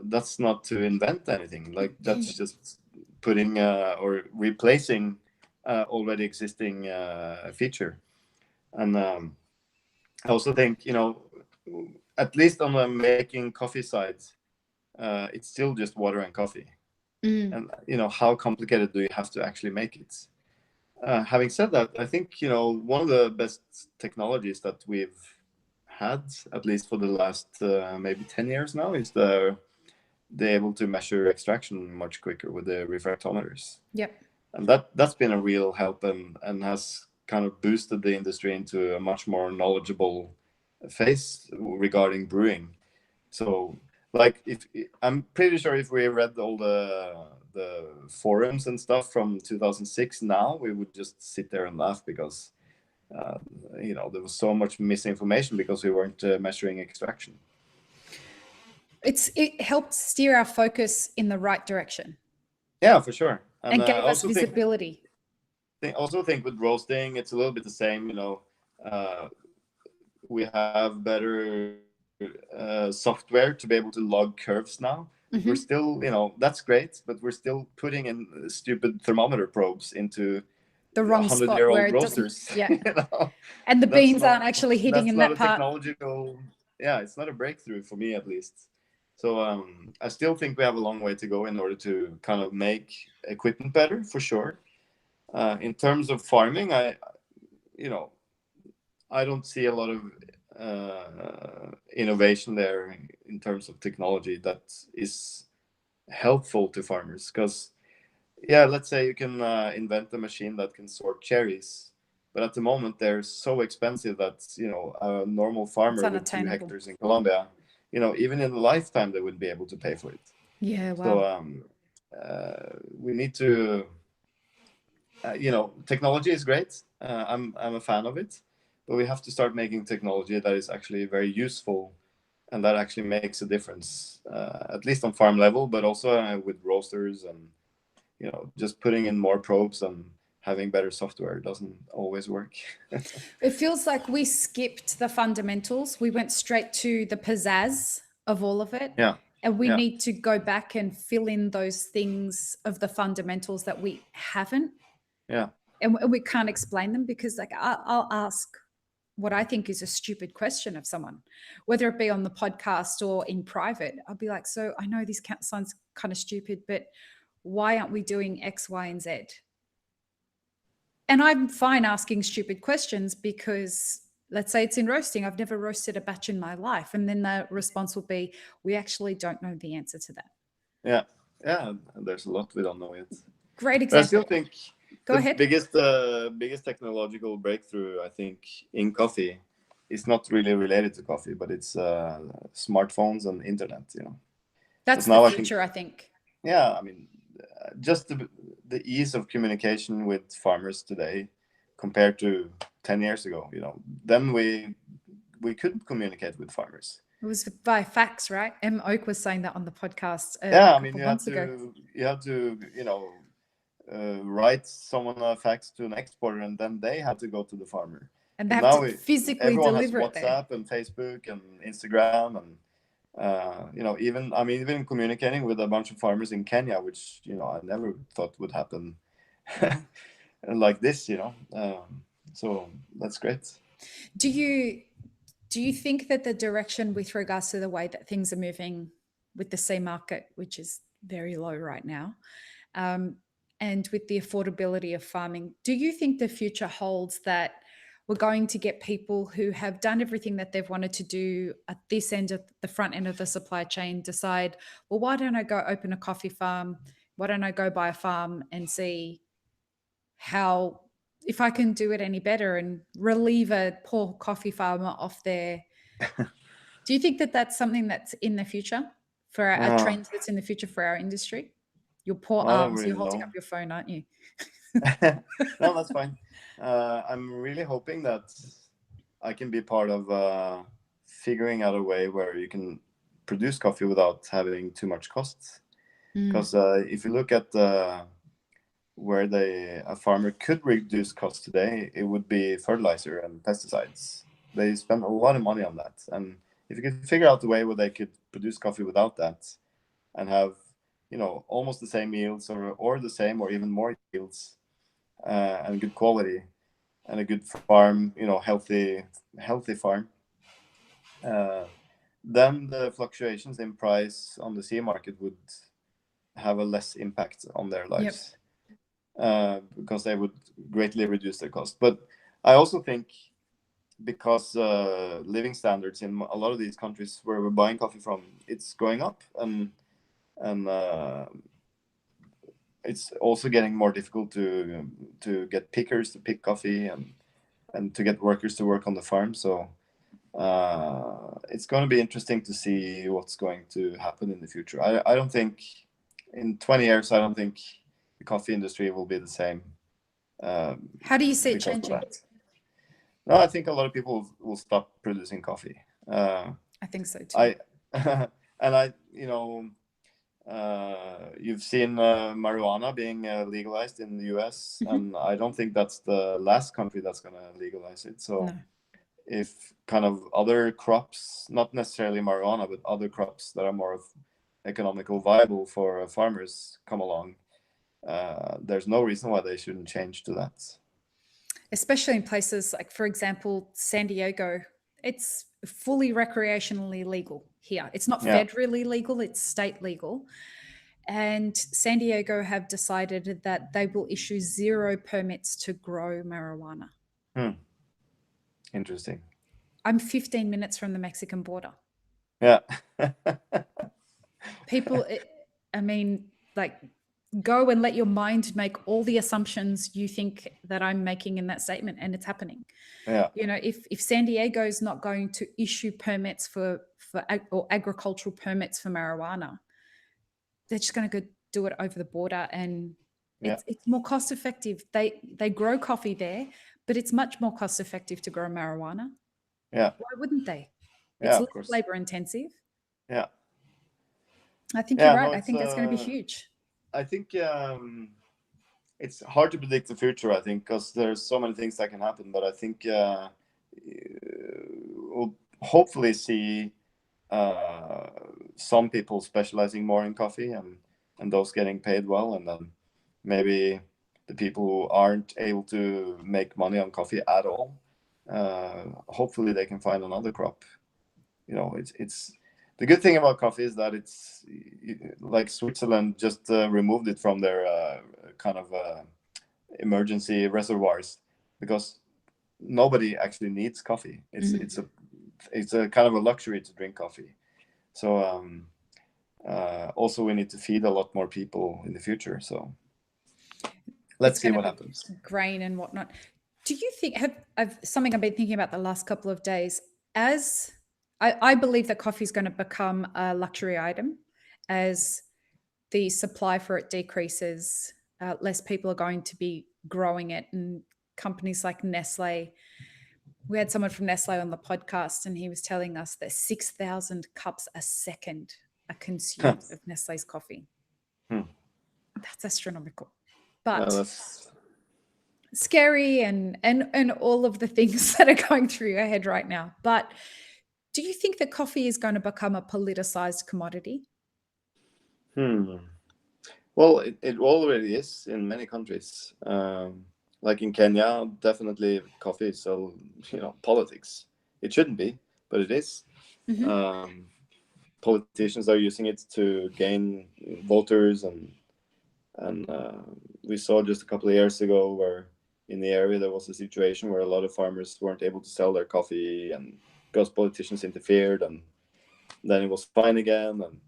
that's not to invent anything. Like that's just putting or replacing already existing feature. And I also think, at least on the making coffee side, it's still just water and coffee. And how complicated do you have to actually make it? Having said that, I think one of the best technologies that we've had, at least for the last maybe 10 years now, is they're able to measure extraction much quicker with the refractometers. Yep. And that's been a real help and has kind of boosted the industry into a much more knowledgeable phase regarding brewing. So, like, I'm pretty sure if we read all the forums and stuff from 2006 now, we would just sit there and laugh because there was so much misinformation because we weren't measuring extraction. It helped steer our focus in the right direction. Yeah, for sure. And gave us visibility. I also think with roasting, it's a little bit the same. We have better software to be able to log curves now. We're still, that's great, but we're still putting in stupid thermometer probes into the wrong spot where it roasters. Yeah. And the beans aren't actually hitting in that part. It's not a breakthrough for me, at least. So I still think we have a long way to go in order to kind of make equipment better, for sure. In terms of farming, I don't see a lot of innovation there in terms of technology that is helpful to farmers. Because, let's say you can invent a machine that can sort cherries, but at the moment they're so expensive that a normal farmer with 2 hectares in Colombia, even in a lifetime they wouldn't be able to pay for it. Yeah, wow. So we need to, technology is great. I'm a fan of it, but we have to start making technology that is actually very useful and that actually makes a difference, at least on farm level, but also with roasters and just putting in more probes and having better software doesn't always work. It feels like we skipped the fundamentals. We went straight to the pizzazz of all of it. Yeah. And we need to go back and fill in those things of the fundamentals that we haven't. Yeah. And we can't explain them because I'll ask what I think is a stupid question of someone, whether it be on the podcast or in private. I'll be like, so I know this sounds kind of stupid, but why aren't we doing X, Y, and Z? And I'm fine asking stupid questions because let's say it's in roasting. I've never roasted a batch in my life. And then the response will be, we actually don't know the answer to that. Yeah. Yeah. There's a lot we don't know yet. Great example. But I still think Go ahead. biggest technological breakthrough, I think, in coffee is not really related to coffee, but it's smartphones and internet, That's the future, I think. Yeah. I mean, just the ease of communication with farmers today compared to 10 years ago, then we couldn't communicate with farmers. It was by fax, right? M. Oak was saying that on the podcast. You have to write someone a fax to an exporter, and then they have to go to the farmer. And they But have to now physically everyone has deliver it there. WhatsApp and Facebook and Instagram, and even communicating with a bunch of farmers in Kenya, which I never thought would happen Wow. like this. So that's great. Do you think that the direction with regards to the way that things are moving with the sea market, which is very low right now, and with the affordability of farming, do you think the future holds that we're going to get people who have done everything that they've wanted to do at this end of the front end of the supply chain decide, well, why don't I go open a coffee farm? Why don't I go buy a farm and see how, if I can do it any better and relieve a poor coffee farmer off their. Do you think that that's something that's in the future for a Uh, trend that's in the future for our industry? Your poor I don't arms, really you're holding up know. your phone, aren't you? No, that's fine. I'm really hoping that I can be part of figuring out a way where you can produce coffee without having too much costs. Because if you look at where a farmer could reduce costs today, it would be fertilizer and pesticides. They spend a lot of money on that, and if you could figure out a way where they could produce coffee without that and have almost the same yields or the same or even more yields and good quality and a good farm, healthy farm, then the fluctuations in price on the sea market would have a less impact on their Yep. lives. Because they would greatly reduce their cost. But I also think because living standards in a lot of these countries where we're buying coffee from, it's going up, and it's also getting more difficult to get pickers to pick coffee and to get workers to work on the farm. So it's going to be interesting to see what's going to happen in the future. I don't think in 20 years, I don't think the coffee industry will be the same. How do you see it because of changing? that. No, I think a lot of people will stop producing coffee. I think so too. I and I, you've seen marijuana being legalized in the U.S., and I don't think that's the last country that's going to legalize it. So No. if kind of other crops, not necessarily marijuana, but other crops that are more economical viable for farmers come along, there's no reason why they shouldn't change to that. Especially in places like, for example, San Diego, it's fully recreationally legal here. It's not Yeah. federally legal, it's state legal. And San Diego have decided that they will issue 0 permits to grow marijuana. Interesting. I'm 15 minutes from the Mexican border. Yeah. People, I mean, like, go and let your mind make all the assumptions you think that I'm making in that statement, and it's happening. Yeah. If San Diego is not going to issue permits or agricultural permits for marijuana, they're just going to go do it over the border, and it's more cost effective. They grow coffee there, but it's much more cost effective to grow marijuana. Yeah. Why wouldn't they? Yeah, It's of less course. labor intensive. Yeah. I think Yeah, you're right. no, I think that's going to be huge. I think it's hard to predict the future, I think, because there's so many things that can happen. But I think we'll hopefully see some people specializing more in coffee and those getting paid well. And then maybe the people who aren't able to make money on coffee at all, hopefully they can find another crop. It's the good thing about coffee is that it's like Switzerland just removed it from their kind of emergency reservoirs because nobody actually needs coffee. It's a kind of a luxury to drink coffee. So also we need to feed a lot more people in the future. So let's see what happens. Grain and whatnot. Do you think something I've been thinking about the last couple of days? As I believe that coffee is going to become a luxury item as the supply for it decreases. Less people are going to be growing it, and companies like Nestle. We had someone from Nestle on the podcast, and he was telling us that 6,000 cups a second are consumed of Nestle's coffee. That's astronomical. but that's scary and all of the things that are going through your head right now. But do you think that coffee is going to become a politicized commodity? Well, it already is in many countries. Like in Kenya, definitely coffee is so, politics. It shouldn't be, but it is. Politicians are using it to gain voters, and we saw just a couple of years ago where in the area there was a situation where a lot of farmers weren't able to sell their coffee, and because politicians interfered, and then it was fine again, and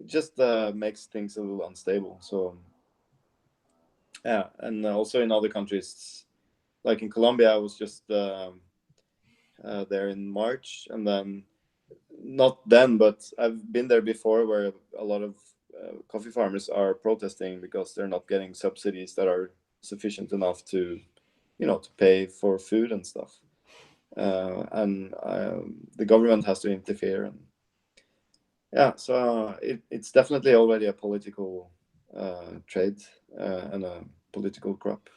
it just makes things a little unstable. So yeah, and also in other countries, like in Colombia, I was just there in March, and then not then, but I've been there before, where a lot of coffee farmers are protesting because they're not getting subsidies that are sufficient enough to, to pay for food and stuff, and the government has to interfere, and yeah, so it's definitely already a political trade and a political crop.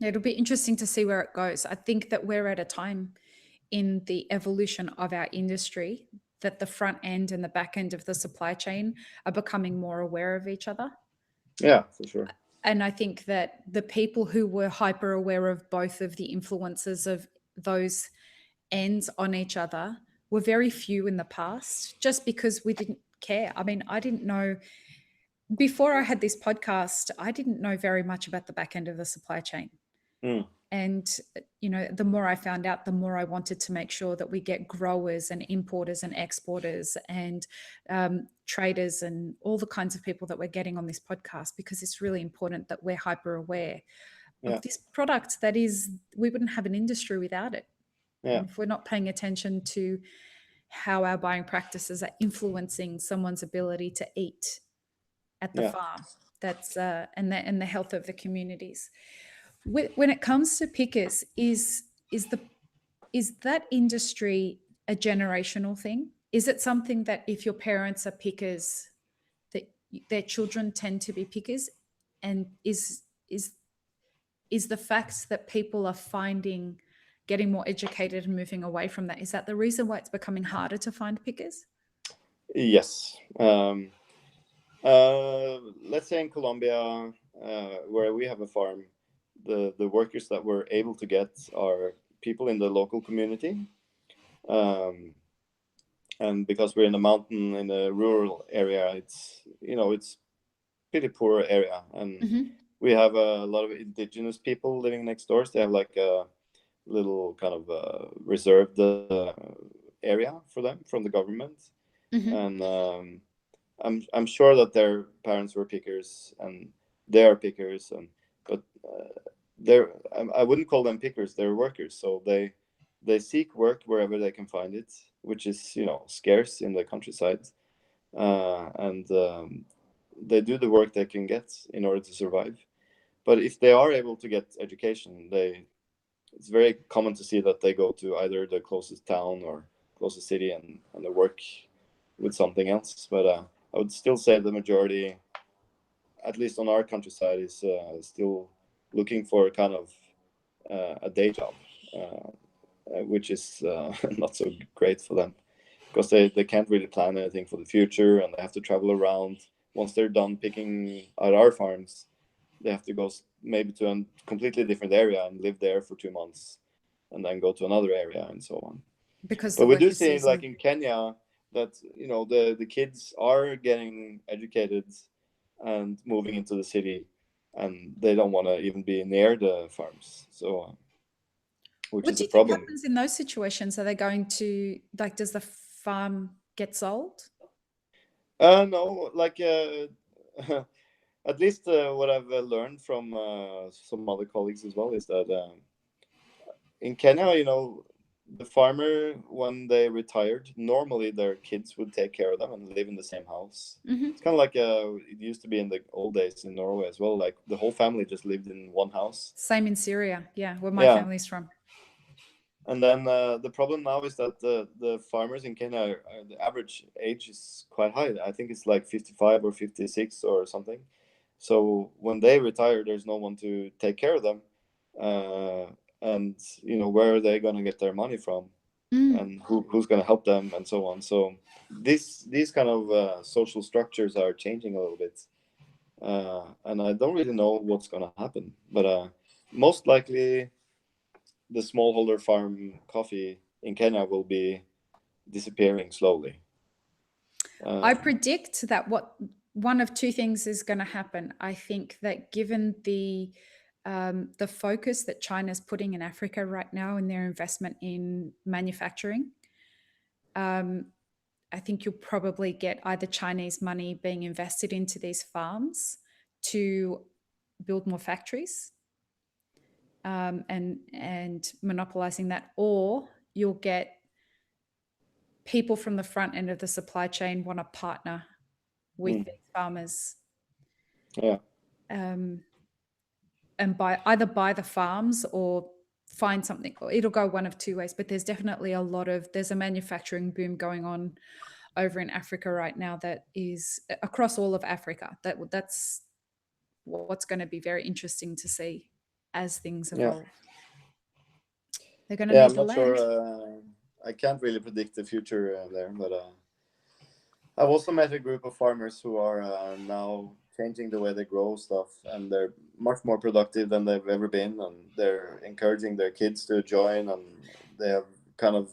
It'll be interesting to see where it goes. I think that we're at a time in the evolution of our industry that the front end and the back end of the supply chain are becoming more aware of each other. Yeah, for sure. And I think that the people who were hyper aware of both of the influences of those ends on each other were very few in the past, just because we didn't care. I mean, I didn't know before I had this podcast, I didn't know very much about the back end of the supply chain. Mm. And, the more I found out, the more I wanted to make sure that we get growers and importers and exporters and traders and all the kinds of people that we're getting on this podcast, because it's really important that we're hyper aware Yeah. of this product that is, we wouldn't have an industry without it. Yeah. And if we're not paying attention to how our buying practices are influencing someone's ability to eat at the farm, that's and the health of the communities. When it comes to pickers, is that industry a generational thing? Is it something that if your parents are pickers, that their children tend to be pickers? And is the fact that people are getting more educated and moving away from that, is that the reason why it's becoming harder to find pickers? Yes. Let's say in Colombia, where we have a farm, the workers that we're able to get are people in the local community, and because we're in a mountain in a rural area, it's pretty poor area, and we have a lot of indigenous people living next door. So they have like a little kind of reserved area for them from the government, and I'm sure that their parents were pickers and they are pickers, but they're I wouldn't call them pickers. They're workers, so they seek work wherever they can find it, which is scarce in the countryside, and they do the work they can get in order to survive. But if they are able to get education, it's very common to see that they go to either the closest town or closest city, and they work with something else. But I would still say the majority, at least on our countryside, is still looking for kind of a day job, which is not so great for them, because they can't really plan anything for the future, and they have to travel around. Once they're done picking at our farms, they have to go maybe to a completely different area and live there for 2 months, and then go to another area and so on. Because But the we work do is see, like seasonal. in Kenya, that the kids are getting educated and moving into the city, and they don't want to even be near the farms. So, which What is do a you think problem. happens in those situations? Are they going to, like, does the farm get sold? No, like at least what I've learned from some other colleagues as well is that in Kenya, the farmer, when they retired, normally their kids would take care of them and live in the same house. It's kind of like it used to be in the old days in Norway as well. Like the whole family just lived in one house. Same in Syria, yeah, where my Yeah. family's from. And then the problem now is that the farmers in Kenya, the average age is quite high. I think it's like 55 or 56 or something. So when they retire, there's no one to take care of them, uh, and where are they going to get their money from, Mm. and who's going to help them, and so on. So these kind of social structures are changing a little bit, and I don't really know what's going to happen, but most likely the smallholder farm coffee in Kenya will be disappearing slowly. I Um, predict that one of two things is going to happen. I think that given the focus that China's putting in Africa right now in their investment in manufacturing, um, I think you'll probably get either Chinese money being invested into these farms to build more factories, and monopolizing that, or you'll get people from the front end of the supply chain want to partner with mm, these farmers, yeah, um, and either buy the farms or find something. It'll go one of two ways, but there's a manufacturing boom going on over in Africa right now that is across all of Africa. That's what's going to be very interesting to see as things yeah, evolve. They're going to yeah. need I'm the not sure. land. I can't really predict the future there, but I've also met a group of farmers who are now changing the way they grow stuff, and they're much more productive than they've ever been, and they're encouraging their kids to join, and they have kind of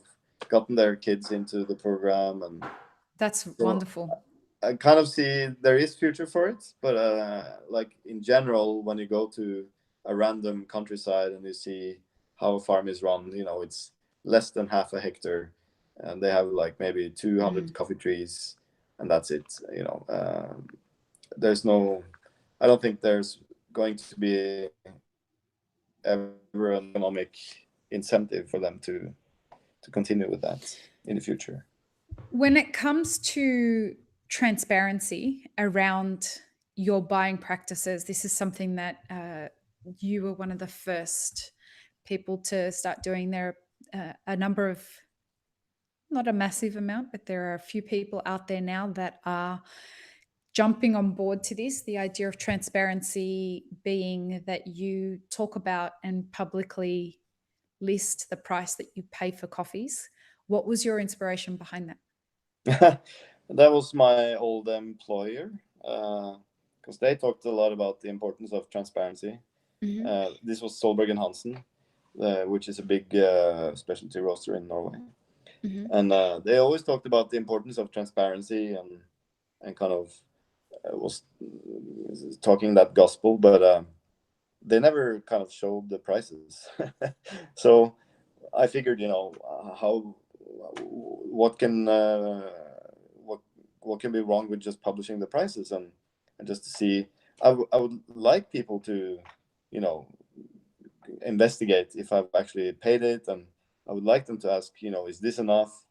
gotten their kids into the program, and That's so wonderful. I kind of see there is future for it, but like in general, when you go to a random countryside and you see how a farm is run, it's less than half a hectare, and they have like maybe 200 Mm. coffee trees, and that's it. There's no, I don't think there's going to be ever an economic incentive for them to continue with that in the future. When it comes to transparency around your buying practices, this is something that you were one of the first people to start doing. There are a number of, not a massive amount, but there are a few people out there now that are jumping on board to this. The idea of transparency being that you talk about and publicly list the price that you pay for coffees. What was your inspiration behind that? That was my old employer, because they talked a lot about the importance of transparency. Mm-hmm. This was Solberg and Hansen, which is a big specialty roaster in Norway, Mm-hmm. and they always talked about the importance of transparency, and kind of was talking that gospel, but they never kind of showed the prices. So I figured, how what can what what can be wrong with just publishing the prices, and just to see. I would like people to, you know, investigate if I've actually paid it, and I would like them to ask, is this enough?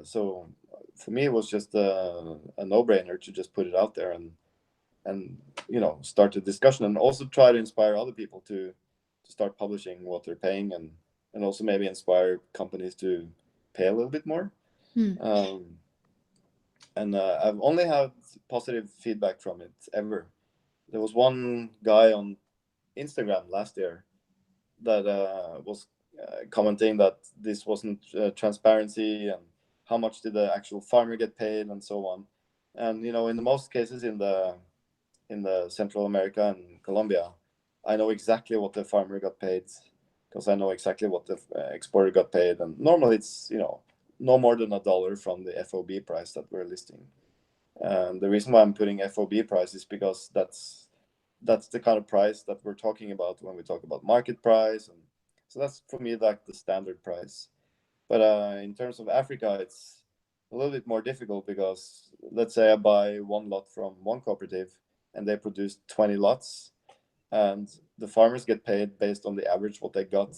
So for me, it was just a no-brainer to just put it out there, and start a discussion, and also try to inspire other people to start publishing what they're paying, and also maybe inspire companies to pay a little bit more. Mm. And I've only had positive feedback from it ever. There was one guy on Instagram last year that was commenting that this wasn't transparency, and how much did the actual farmer get paid, and so on. And in the most cases in the Central America and Colombia, I know exactly what the farmer got paid, because I know exactly what the exporter got paid, and normally it's no more than $1 from the FOB price that we're listing. And the reason why I'm putting FOB price is because that's the kind of price that we're talking about when we talk about market price, and so that's for me like the standard price. But in terms of Africa, it's a little bit more difficult, because let's say I buy one lot from one cooperative, and they produce 20 lots, and the farmers get paid based on the average what they got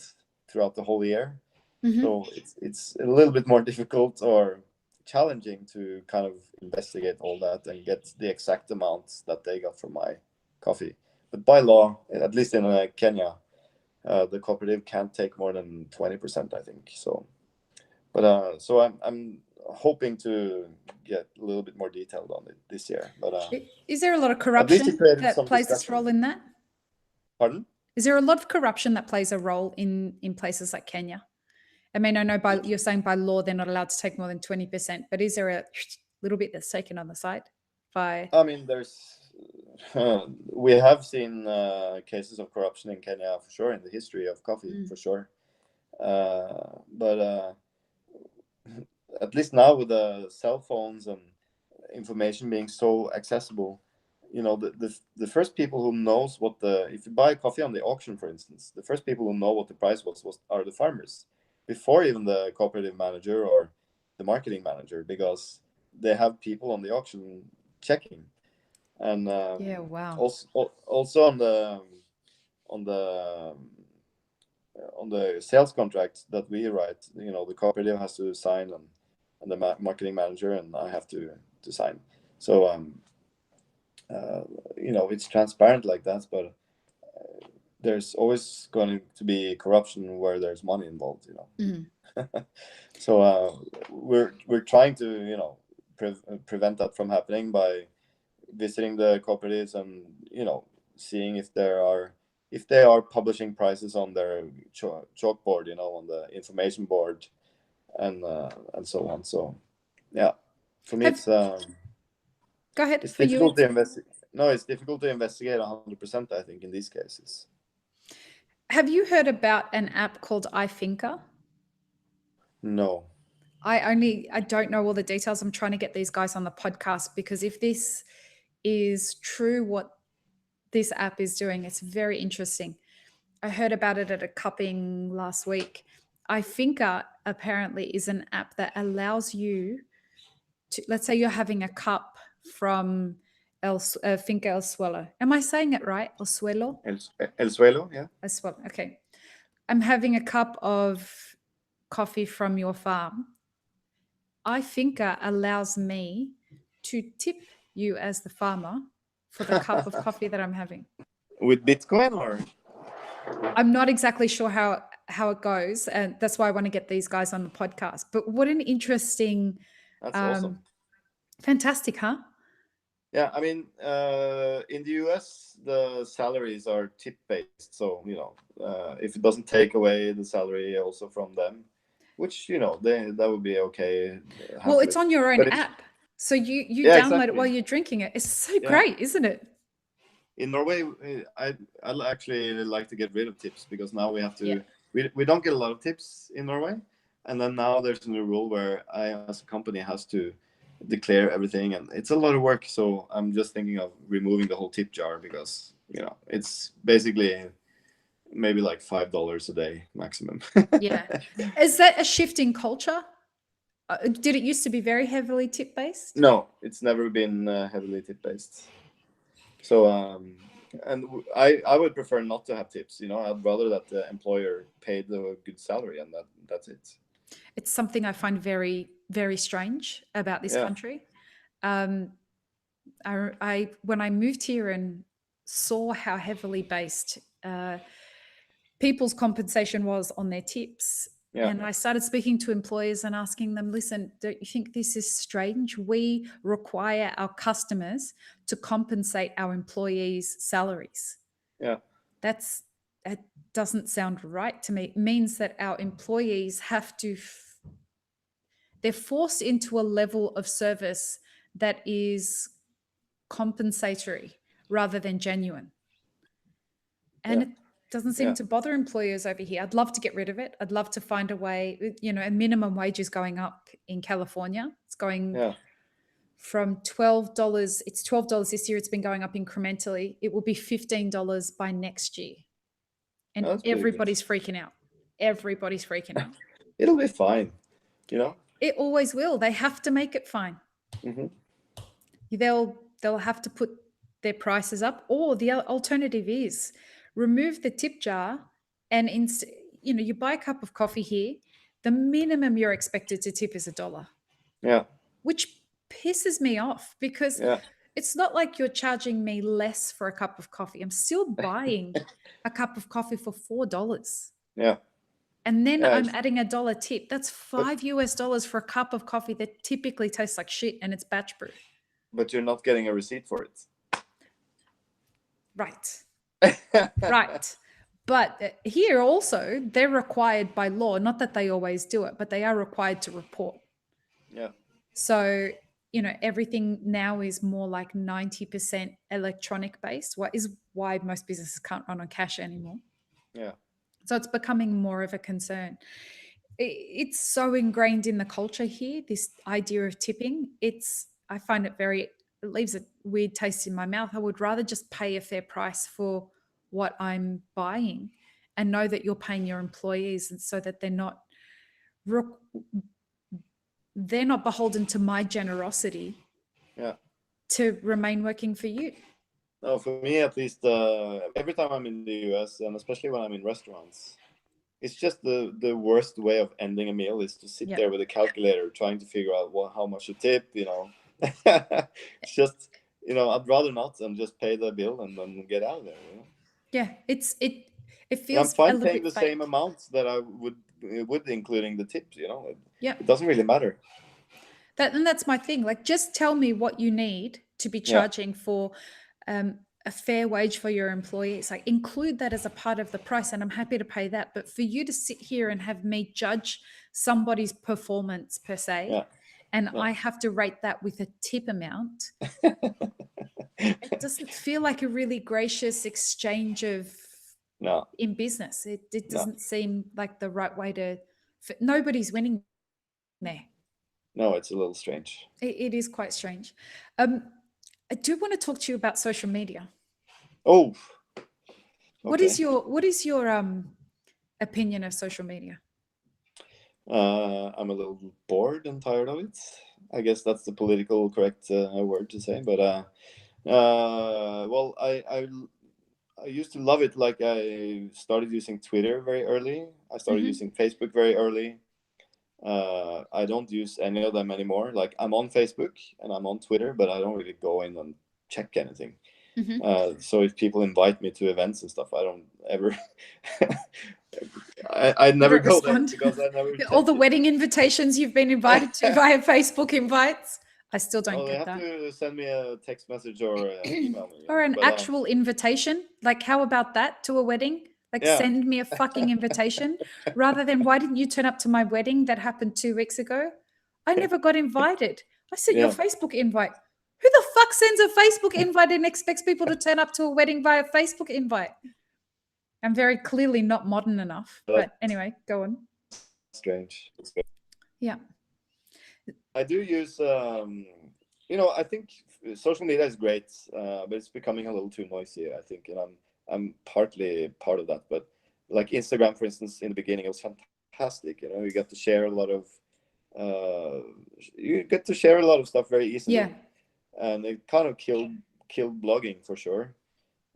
throughout the whole year. Mm-hmm. So it's a little bit more difficult or challenging to kind of investigate all that and get the exact amounts that they got from my coffee. But by law, at least in Kenya, the cooperative can't take more than 20%, I think. So, but so I'm hoping to get a little bit more detailed on it this year. But is there a lot of at least it corruption created that some plays its discussion. role in that? Pardon? Is there a lot of corruption that plays a role in places like Kenya? I mean, I know you're saying by law they're not allowed to take more than 20%, but is there a little bit that's taken on the side by? I mean, we have seen cases of corruption in Kenya for sure, in the history of coffee for sure. But at least now with the cell phones and information being so accessible, you know, the first people who knows what if you buy coffee on the auction, for instance, the first people who know what the price are the farmers, before even the cooperative manager or the marketing manager, because they have people on the auction checking. And Yeah, wow. also on the sales contract that we write, you know, the cooperative has to sign, and the marketing manager and I have to sign. So you know, it's transparent like that, but there's always going to be corruption where there's money involved, you know. So we're trying to, you know, prevent that from happening by visiting the cooperatives and, you know, seeing if they are publishing prices on their chalkboard, you know, on the information board, and so on. So yeah, for me, it's Go ahead. it's For you, difficult to investigate. No, it's difficult to investigate 100%, I think, in these cases. have you heard about an app called iThinker? No. I don't know all the details. I'm trying to get these guys on the podcast, because if this is true, what this app is doing, it's very interesting. I heard about it at a cupping last week. iThinker apparently is an app that allows you to, let's say you're having a cup from Finca El Suelo. Am I saying it right? El Suelo? El Suelo, yeah. El Suelo, okay. I'm having a cup of coffee from your farm. iThinker allows me to tip you as the farmer for the cup of coffee that I'm having. With Bitcoin, or? I'm not exactly sure how it goes, and that's why I want to get these guys on the podcast. But what an interesting, That's awesome. Fantastic, huh? Yeah, I mean, in the US, the salaries are tip based, so, you know, if it doesn't take away the salary also from them, which, you know, that would be okay. Well, it's on your own app, so you yeah, download exactly. it while you're drinking it. It's so great, isn't it? In Norway, I actually like to get rid of tips, because now we have to. We don't get a lot of tips in Norway, and then now there's a new rule where I, as a company, has to declare everything, and it's a lot of work. So I'm just thinking of removing the whole tip jar, because, you know, it's basically maybe like $5 a day maximum. Yeah. Is that a shift in culture? Did it used to be very heavily tip based? No, it's never been heavily tip based. So and I would prefer not to have tips. You know, I'd rather that the employer paid a good salary, and that's it. It's something I find very, very strange about this country. I when I moved here and saw how heavily based people's compensation was on their tips, and I started speaking to employers and asking them, listen, don't you think this is strange? We require our customers to compensate our employees' salaries. Yeah. That doesn't sound right to me. It means that our employees have to, they're forced into a level of service that is compensatory rather than genuine. And it doesn't seem to bother employers over here. I'd love to get rid of it. I'd love to find a way, you know, a minimum wage is going up in California. It's going from $12. It's $12 this year. It's been going up incrementally. It will be $15 by next year. And everybody's freaking out. Everybody's freaking out. It'll be fine, you know? It always will. They have to make it fine. Mm-hmm. They'll have to put their prices up, or the alternative is remove the tip jar, and you know, you buy a cup of coffee here, the minimum you're expected to tip is $1. Yeah. Which pisses me off, because it's not like you're charging me less for a cup of coffee. I'm still buying a cup of coffee for $4. Yeah. And then Yeah, I'm adding $1 tip. That's $5 for a cup of coffee that typically tastes like shit and it's batch brew. but you're not getting a receipt for it. Right. Right. But here also, they're required by law, not that they always do it, but they are required to report. Yeah. So, everything now is more like 90% electronic based, what is why most businesses can't run on cash anymore. Yeah. So it's becoming more of a concern. It's so ingrained in the culture here, this idea of tipping. I find it leaves a weird taste in my mouth. I would rather just pay a fair price for what I'm buying and know that you're paying your employees, and so that they're not beholden to my generosity to remain working for you. No, for me at least, every time I'm in the US, and especially when I'm in restaurants, it's just the worst way of ending a meal is to sit there with a calculator trying to figure out how much to tip, It's just, I'd rather not and just pay the bill and then get out of there, Yeah, it And feels I'm fine a little paying bit the fake. same amount that I would including the tips, Yeah. It doesn't really matter. And that's my thing. Like, just tell me what you need to be charging for a fair wage for your employees. Like, include that as a part of the price, and I'm happy to pay that. But for you to sit here and have me judge somebody's performance per se, and I have to rate that with a tip amount, it doesn't feel like a really gracious exchange of in business. It doesn't seem like the right way to. Nobody's winning there. No, it's a little strange. It is quite strange. I do want to talk to you about social media. Oh, okay. What is your opinion of social media? I'm a little bored and tired of it. I guess that's the political correct word to say. But well, I used to love it. Like, I started using Twitter very early. I started using Facebook very early. I don't use any of them anymore. Like, I'm on Facebook and I'm on Twitter, but I don't really go in and check anything. So if people invite me to events and stuff, I don't ever. I never go there because I never. All the wedding invitations you've been invited to via Facebook invites, I still don't get that. They have to send me a text message or email me. Or an actual invitation. Like, how about that to a wedding? Like, send me a fucking invitation rather than, why didn't you turn up to my wedding that happened 2 weeks ago? I never got invited. I sent you a Facebook invite. Who the fuck sends a Facebook invite and expects people to turn up to a wedding via Facebook invite? I'm very clearly not modern enough. But anyway, go on. Strange. Yeah. I do use, I think social media is great, but it's becoming a little too noisy, I think. And I'm partly part of that. But like Instagram, for instance, in the beginning, it was fantastic. You get to share a lot of, stuff very easily. Yeah. And it kind of killed blogging for sure.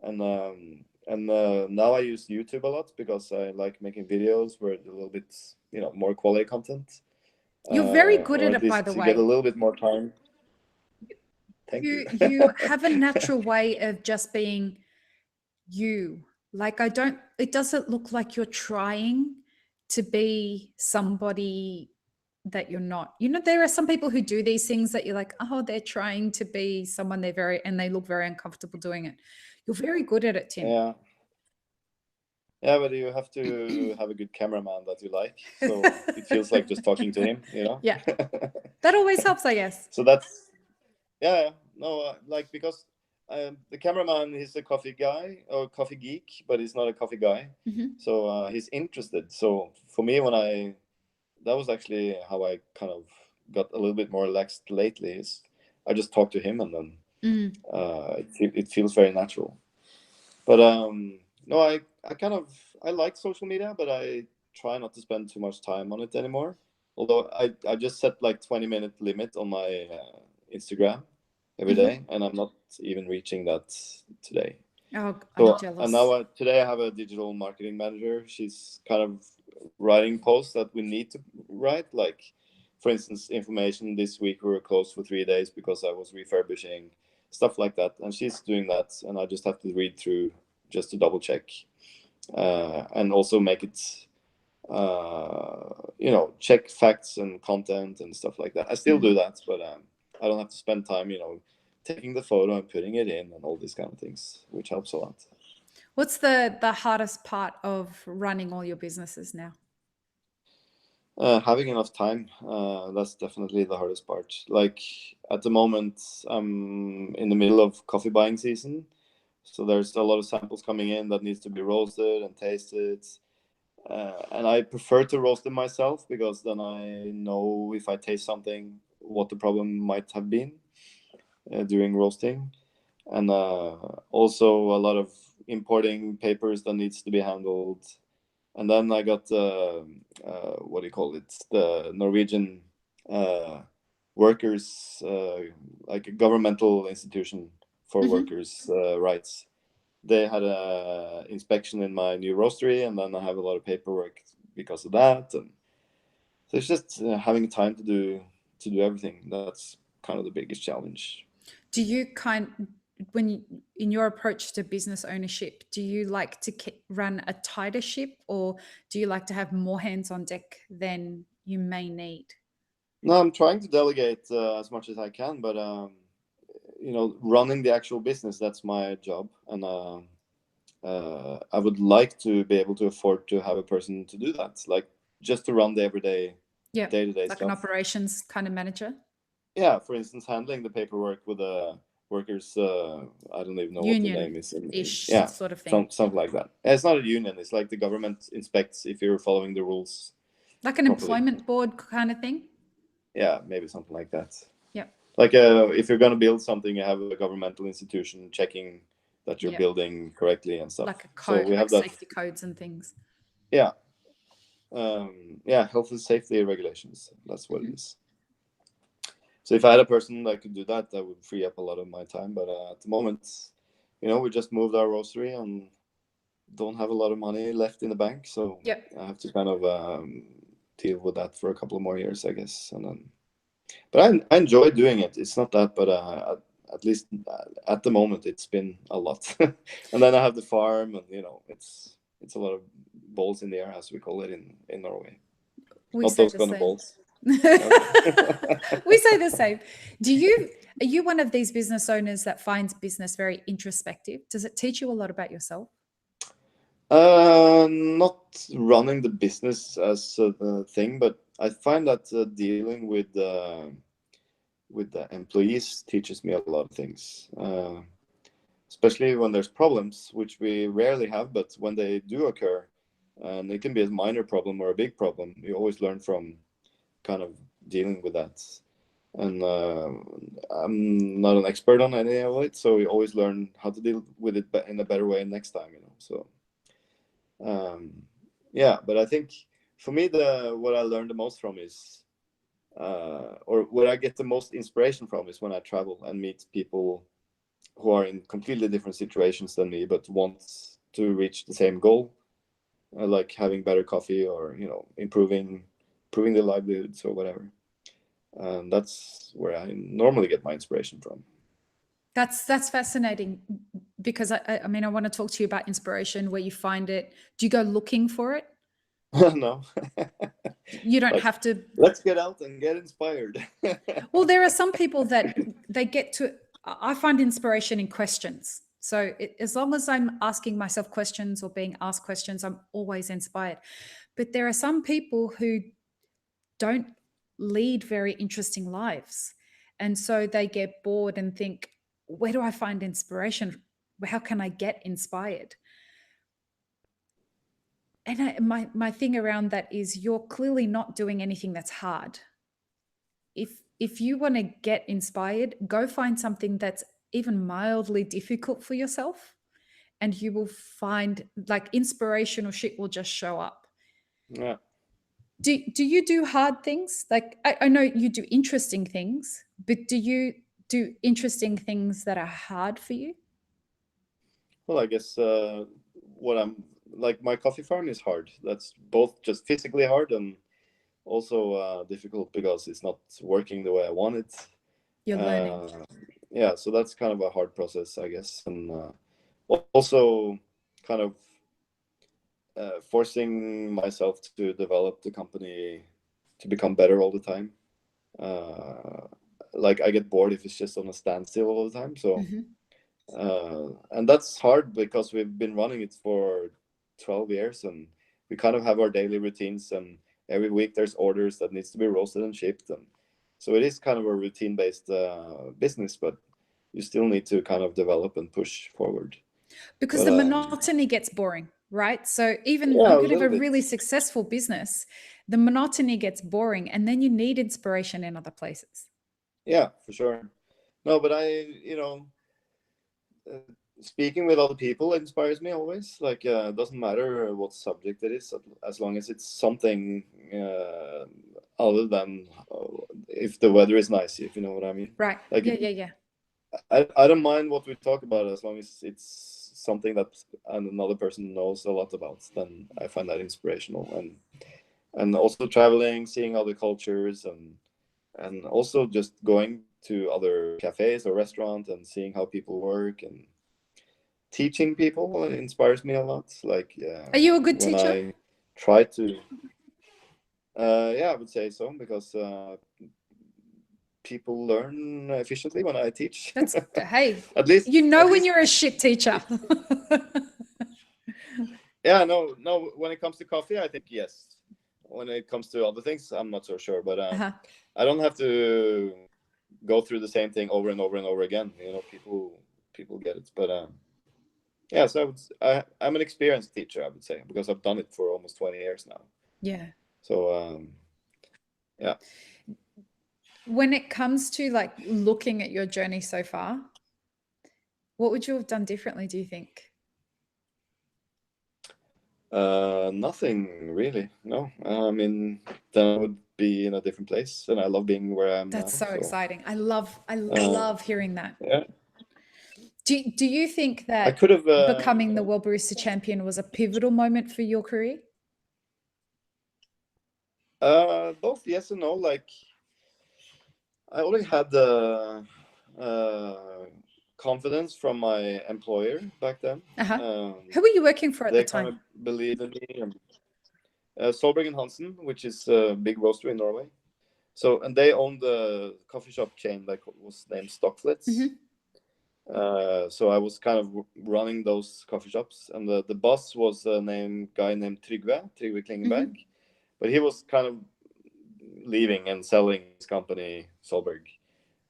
And now I use YouTube a lot because I like making videos where it's a little bit, more quality content. You're very good at it, by the way. You get a little bit more time. Thank you. You have a natural way of just being you. Like, it doesn't look like you're trying to be somebody that you're not. There are some people who do these things that you're like, oh, they're trying to be someone and they look very uncomfortable doing it. You're very good at it, Tim. Yeah. Yeah, but you have to have a good cameraman that you like. So it feels like just talking to him, Yeah. That always helps, I guess. So that's, no, like, because the cameraman, he's a coffee guy or coffee geek, but he's not a coffee guy. So he's interested. So for me, that was actually how I kind of got a little bit more relaxed lately. Is I just talk to him and then it feels very natural. But no, I like social media, but I try not to spend too much time on it anymore. Although I just set like 20-minute limit on my Instagram every day, and I'm not even reaching that today. Oh, I'm jealous. And now today I have a digital marketing manager. She's kind of writing posts that we need to write. Like, for instance, information this week we were closed for 3 days because I was refurbishing, stuff like that. And she's doing that, and I just have to read through just to double check, and also make it check facts and content and stuff like that. I still do Mm. that, but I don't have to spend time, taking the photo and putting it in and all these kind of things, which helps a lot. What's the hardest part of running all your businesses now? Having enough time, that's definitely the hardest part. Like at the moment, I'm in the middle of coffee buying season, so there's a lot of samples coming in that needs to be roasted and tasted. And I prefer to roast them myself because then I know if I taste something what the problem might have been during roasting, and also a lot of importing papers that needs to be handled. And then I got what do you call it? The Norwegian uh, workers, like a governmental institution for Hmm. workers' rights. They had a inspection in my new roastery, and then I have a lot of paperwork because of that. And so it's just having time to do everything. That's kind of the biggest challenge. Do you when you, in your approach to business ownership, do you like to run a tighter ship, or do you like to have more hands on deck than you may need? No, I'm trying to delegate as much as I can, but running the actual business, that's my job, and I would like to be able to afford to have a person to do that, like just to run the everyday, Yeah, day-to-day like an stuff. operations kind of manager, Yeah, for instance, handling the paperwork with the workers. I don't even know what the name is. union-ish Yeah, sort of thing. something like that. It's not a union. It's like the government inspects if you're following the rules Like an properly. employment board kind of thing. Yeah, maybe something like that. Yep. Like if you're going to build something, you have a governmental institution checking that you're Yep. building correctly and stuff. Like a So code, we like have that. safety codes and things. Yeah, yeah, health and safety regulations. That's what it Mhm. is. So if I had a person that could do that, that would free up a lot of my time. But at the moment, we just moved our roastery and don't have a lot of money left in the bank, so Yep. I have to kind of deal with that for a couple of more years, I guess. And then, but I enjoy doing it. It's not that, but at least at the moment, it's been a lot. And then I have the farm, and it's a lot of balls in the air, as we call it in Norway. We Not say those the kind of same. balls. Okay. We say the same. Are you one of these business owners that finds business very introspective? Does it teach you a lot about yourself? Not running the business as a thing, but I find that dealing with the employees teaches me a lot of things, especially when there's problems, which we rarely have, but when they do occur, and it can be a minor problem or a big problem, you always learn from kind of dealing with that. And I'm not an expert on any of it, so you always learn how to deal with it in a better way next time. So yeah, but I think for me, the what I learned the most from is, or what I get the most inspiration from is when I travel and meet people who are in completely different situations than me, but want to reach the same goal, like having better coffee or improving their livelihoods or whatever. And that's where I normally get my inspiration from. That's fascinating because I mean I want to talk to you about inspiration, where you find it. Do you go looking for it? No, You don't like have to. let's get out and get inspired. Well, there are some people that they get to. I find inspiration in questions. So as long as I'm asking myself questions or being asked questions, I'm always inspired. But there are some people who don't lead very interesting lives. And so they get bored and think, where do I find inspiration? How can I get inspired? And my thing around that is you're clearly not doing anything that's hard. If you want to get inspired, go find something that's even mildly difficult for yourself, and you will find like inspirational shit will just show up. Yeah. Do you do hard things? Like I know you do interesting things, but do you do interesting things that are hard for you? Well, I guess what I'm like, my coffee farm is hard. That's both just physically hard and also difficult because it's not working the way I want it. You're learning. Uh, yeah, so that's kind of a hard process, I guess. And also kind of forcing myself to develop the company to become better all the time. Like I get bored if it's just on a standstill all the time. So, and that's hard because we've been running it for 12 years, and we kind of have our daily routines, and every week there's orders that needs to be roasted and shipped, and so it is kind of a routine-based business, but you still need to kind of develop and push forward. Because But the monotony gets boring, right? So even yeah, you a could have little a bit. really successful business, the monotony gets boring, and then you need inspiration in other places. Yeah, for sure. No, but uh, speaking with other people inspires me always. Like, it doesn't matter what subject it is, as long as it's something other than if the weather is nice, if you know what I mean. Right. Like, Yeah. I don't mind what we talk about as long as it's something that another person knows a lot about. Then I find that inspirational, and also traveling, seeing other cultures, and also just going to other cafes or restaurants and seeing how people work and teaching people inspires me a lot. Like Are you a good when teacher? I try to, yeah, I would say so, because people learn efficiently when I teach. That's hey, At least, you know at when least, you're a shit teacher. yeah. No, no. When it comes to coffee, I think yes. When it comes to other things, I'm not so sure. But Uh-huh. I don't have to go through the same thing over and over and over again. You know, people get it. But yeah, so I'm an experienced teacher, I would say, because I've done it for almost 20 years now. Yeah. So yeah. When it comes to like looking at your journey so far, what would you have done differently, do you think? Nothing really. No. I mean, then I would be in a different place, and I love being where I am That's now. so So exciting. I love hearing that. yeah, Do you think I that could have. becoming the World Barista Champion was a pivotal moment for your career? Both yes and no. Like I already had the confidence from my employer back then. Uh-huh. Who were you working for at the They kind time? of believed in me. And, Solberg and Hansen, which is a big roastery in Norway. So, and they owned the coffee shop chain that was named Stockflits. So I was kind of running those coffee shops, and the boss was a guy named Trygve Klingenberg, but he was kind of leaving and selling his company Solberg.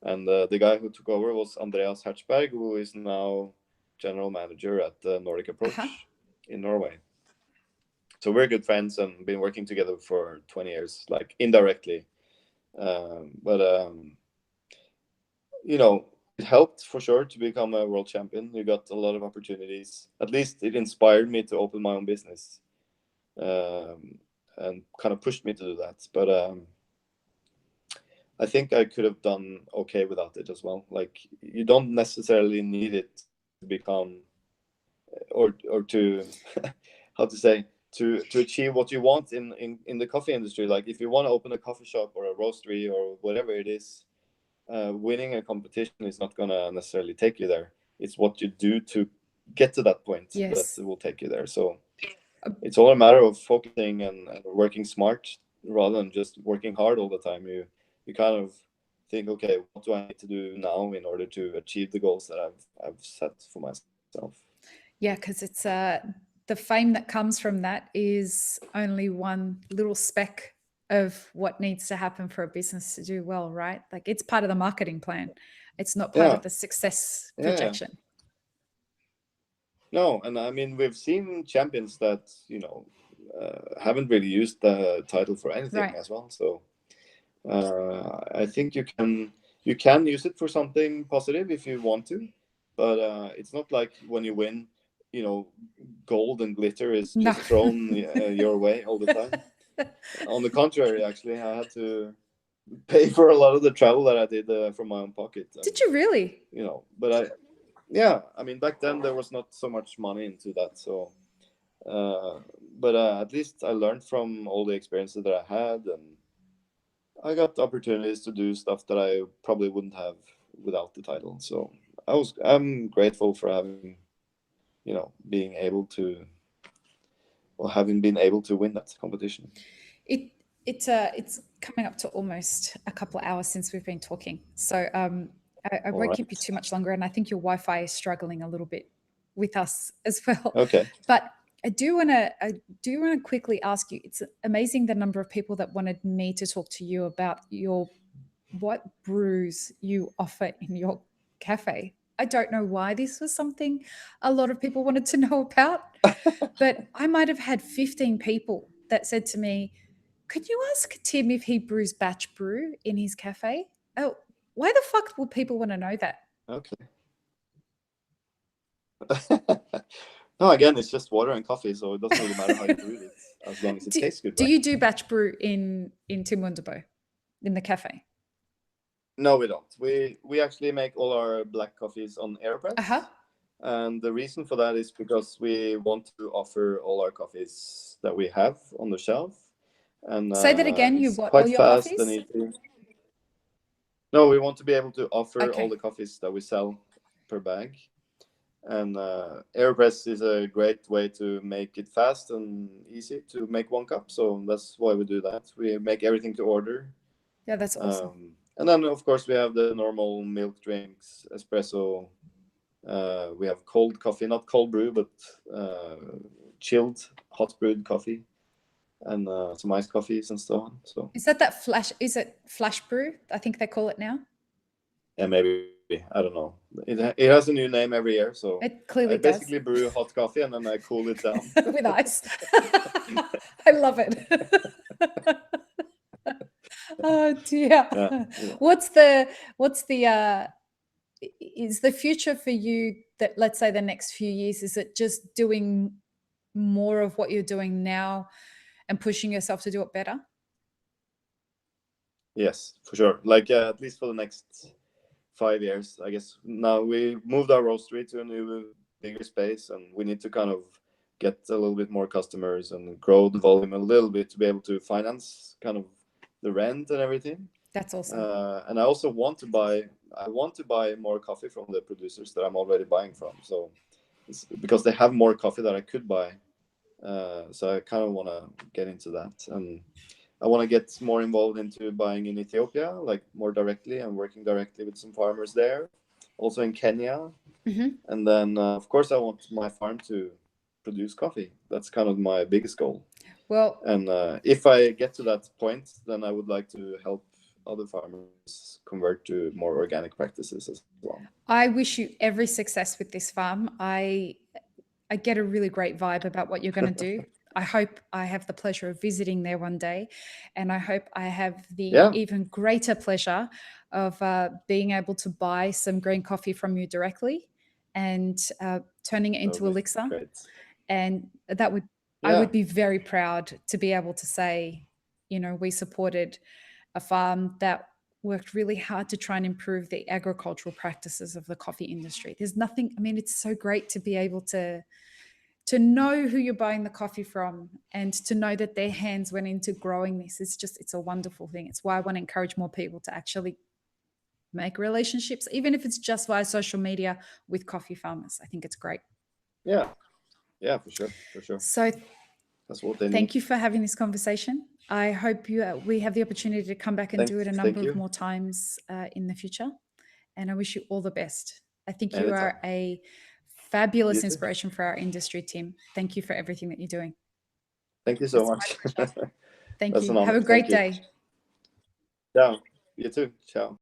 And the guy who took over was Andreas Hertzberg, who is now general manager at Nordic Approach in Norway. So we're good friends and been working together for 20 years, like indirectly. But it helped for sure to become a world champion. You got a lot of opportunities. At least it inspired me to open my own business, and kind of pushed me to do that. But I think I could have done okay without it as well. Like you don't necessarily need it to become, or to how to say, to achieve what you want in the coffee industry. Like if you want to open a coffee shop or a roastery or whatever it is, winning a competition is not gonna necessarily take you there. It's what you do to get to that point that Yes. will take you there. So it's all a matter of focusing and working smart rather than just working hard all the time. You kind of think, okay, what do I need to do now in order to achieve the goals that I've set for myself? Yeah, because it's the fame that comes from that is only one little speck of what needs to happen for a business to do well, right? Like it's part of the marketing plan. It's not part Yeah, of the success yeah. projection. No, and I mean we've seen champions that haven't really used the title for anything Right. as well. So I think you can use it for something positive if you want to, but it's not like when you win, you know, gold and glitter is No. just thrown your way all the time. On the contrary, actually, I had to pay for a lot of the travel that I did from my own pocket. And, Did you really? but yeah, I mean, back then there was not so much money into that, so. But at least I learned from all the experiences that I had, and I got opportunities to do stuff that I probably wouldn't have without the title. So I'm grateful for having, being able to or having been able to win that competition. It's coming up to almost a couple of hours since we've been talking, so I won't keep you too much longer, and I think your Wi-Fi is struggling a little bit with us as well. Okay. But I do want to quickly ask you. It's amazing the number of people that wanted me to talk to you about what brews you offer in your cafe. I don't know why this was something a lot of people wanted to know about, but I might have had 15 people that said to me, "Could you ask Tim if he brews batch brew in his cafe?" Oh, why the fuck would people want to know that? Okay. No, again, it's just water and coffee, so it doesn't really matter how you brew it, as long as it tastes good. Do you do batch brew in Tim Wendelboe, in the cafe? No, we don't. We actually make all our black coffees on AirPress. Uh-huh. And the reason for that is because we want to offer all our coffees that we have on the shelf. And say that again. You what? Quite all your fast coffees? and easy. No, we want to be able to offer Okay. all the coffees that we sell per bag. And AirPress is a great way to make it fast and easy to make one cup. So that's why we do that. We make everything to order. Yeah, that's awesome. And then, of course, we have the normal milk drinks, espresso. We have cold coffee, not cold brew, but chilled, hot brewed coffee, and some iced coffees and so on. So is that flash? Is it flash brew? I think they call it now. Yeah, maybe. I don't know. It has a new name every year, so it clearly I basically brew hot coffee and then I cool it down with ice. I love it. Oh dear. Yeah. What's the is the future for you, that let's say the next few years, is it just doing more of what you're doing now and pushing yourself to do it better? Yes, for sure. Like at least for the next 5 years, I guess. Now we moved our roastery to a new, bigger space, and we need to kind of get a little bit more customers and grow the volume a little bit to be able to finance kind of the rent and everything. That's awesome. And I also want to buy more coffee from the producers that I'm already buying from. So it's because they have more coffee that I could buy. So I kind of want to get into that, and I want to get more involved into buying in Ethiopia, like more directly, and working directly with some farmers there. Also in Kenya. Mm-hmm. And then, of course, I want my farm to produce coffee. That's kind of my biggest goal. Well, and if I get to that point, then I would like to help other farmers convert to more organic practices as well. I wish you every success with this farm. I get a really great vibe about what you're going to do. I hope I have the pleasure of visiting there one day, and I hope I have the even greater pleasure of being able to buy some green coffee from you directly and turning it into elixir. Great. And that would I would be very proud to be able to say, we supported a farm that worked really hard to try and improve the agricultural practices of the coffee industry. There's nothing, it's so great to be able to know who you're buying the coffee from and to know that their hands went into growing this. It's a wonderful thing. It's why I want to encourage more people to actually make relationships, even if it's just via social media, with coffee farmers. I think it's great. Yeah, for sure. So that's what they need. Thank you for having this conversation. I hope we have the opportunity to come back and do it a number of more times in the future. And I wish you all the best. I think you are a fabulous inspiration for our industry, Tim. Thank you for everything that you're doing. Thank you so much. Thank you. Have a great day. Ciao. You too. Ciao.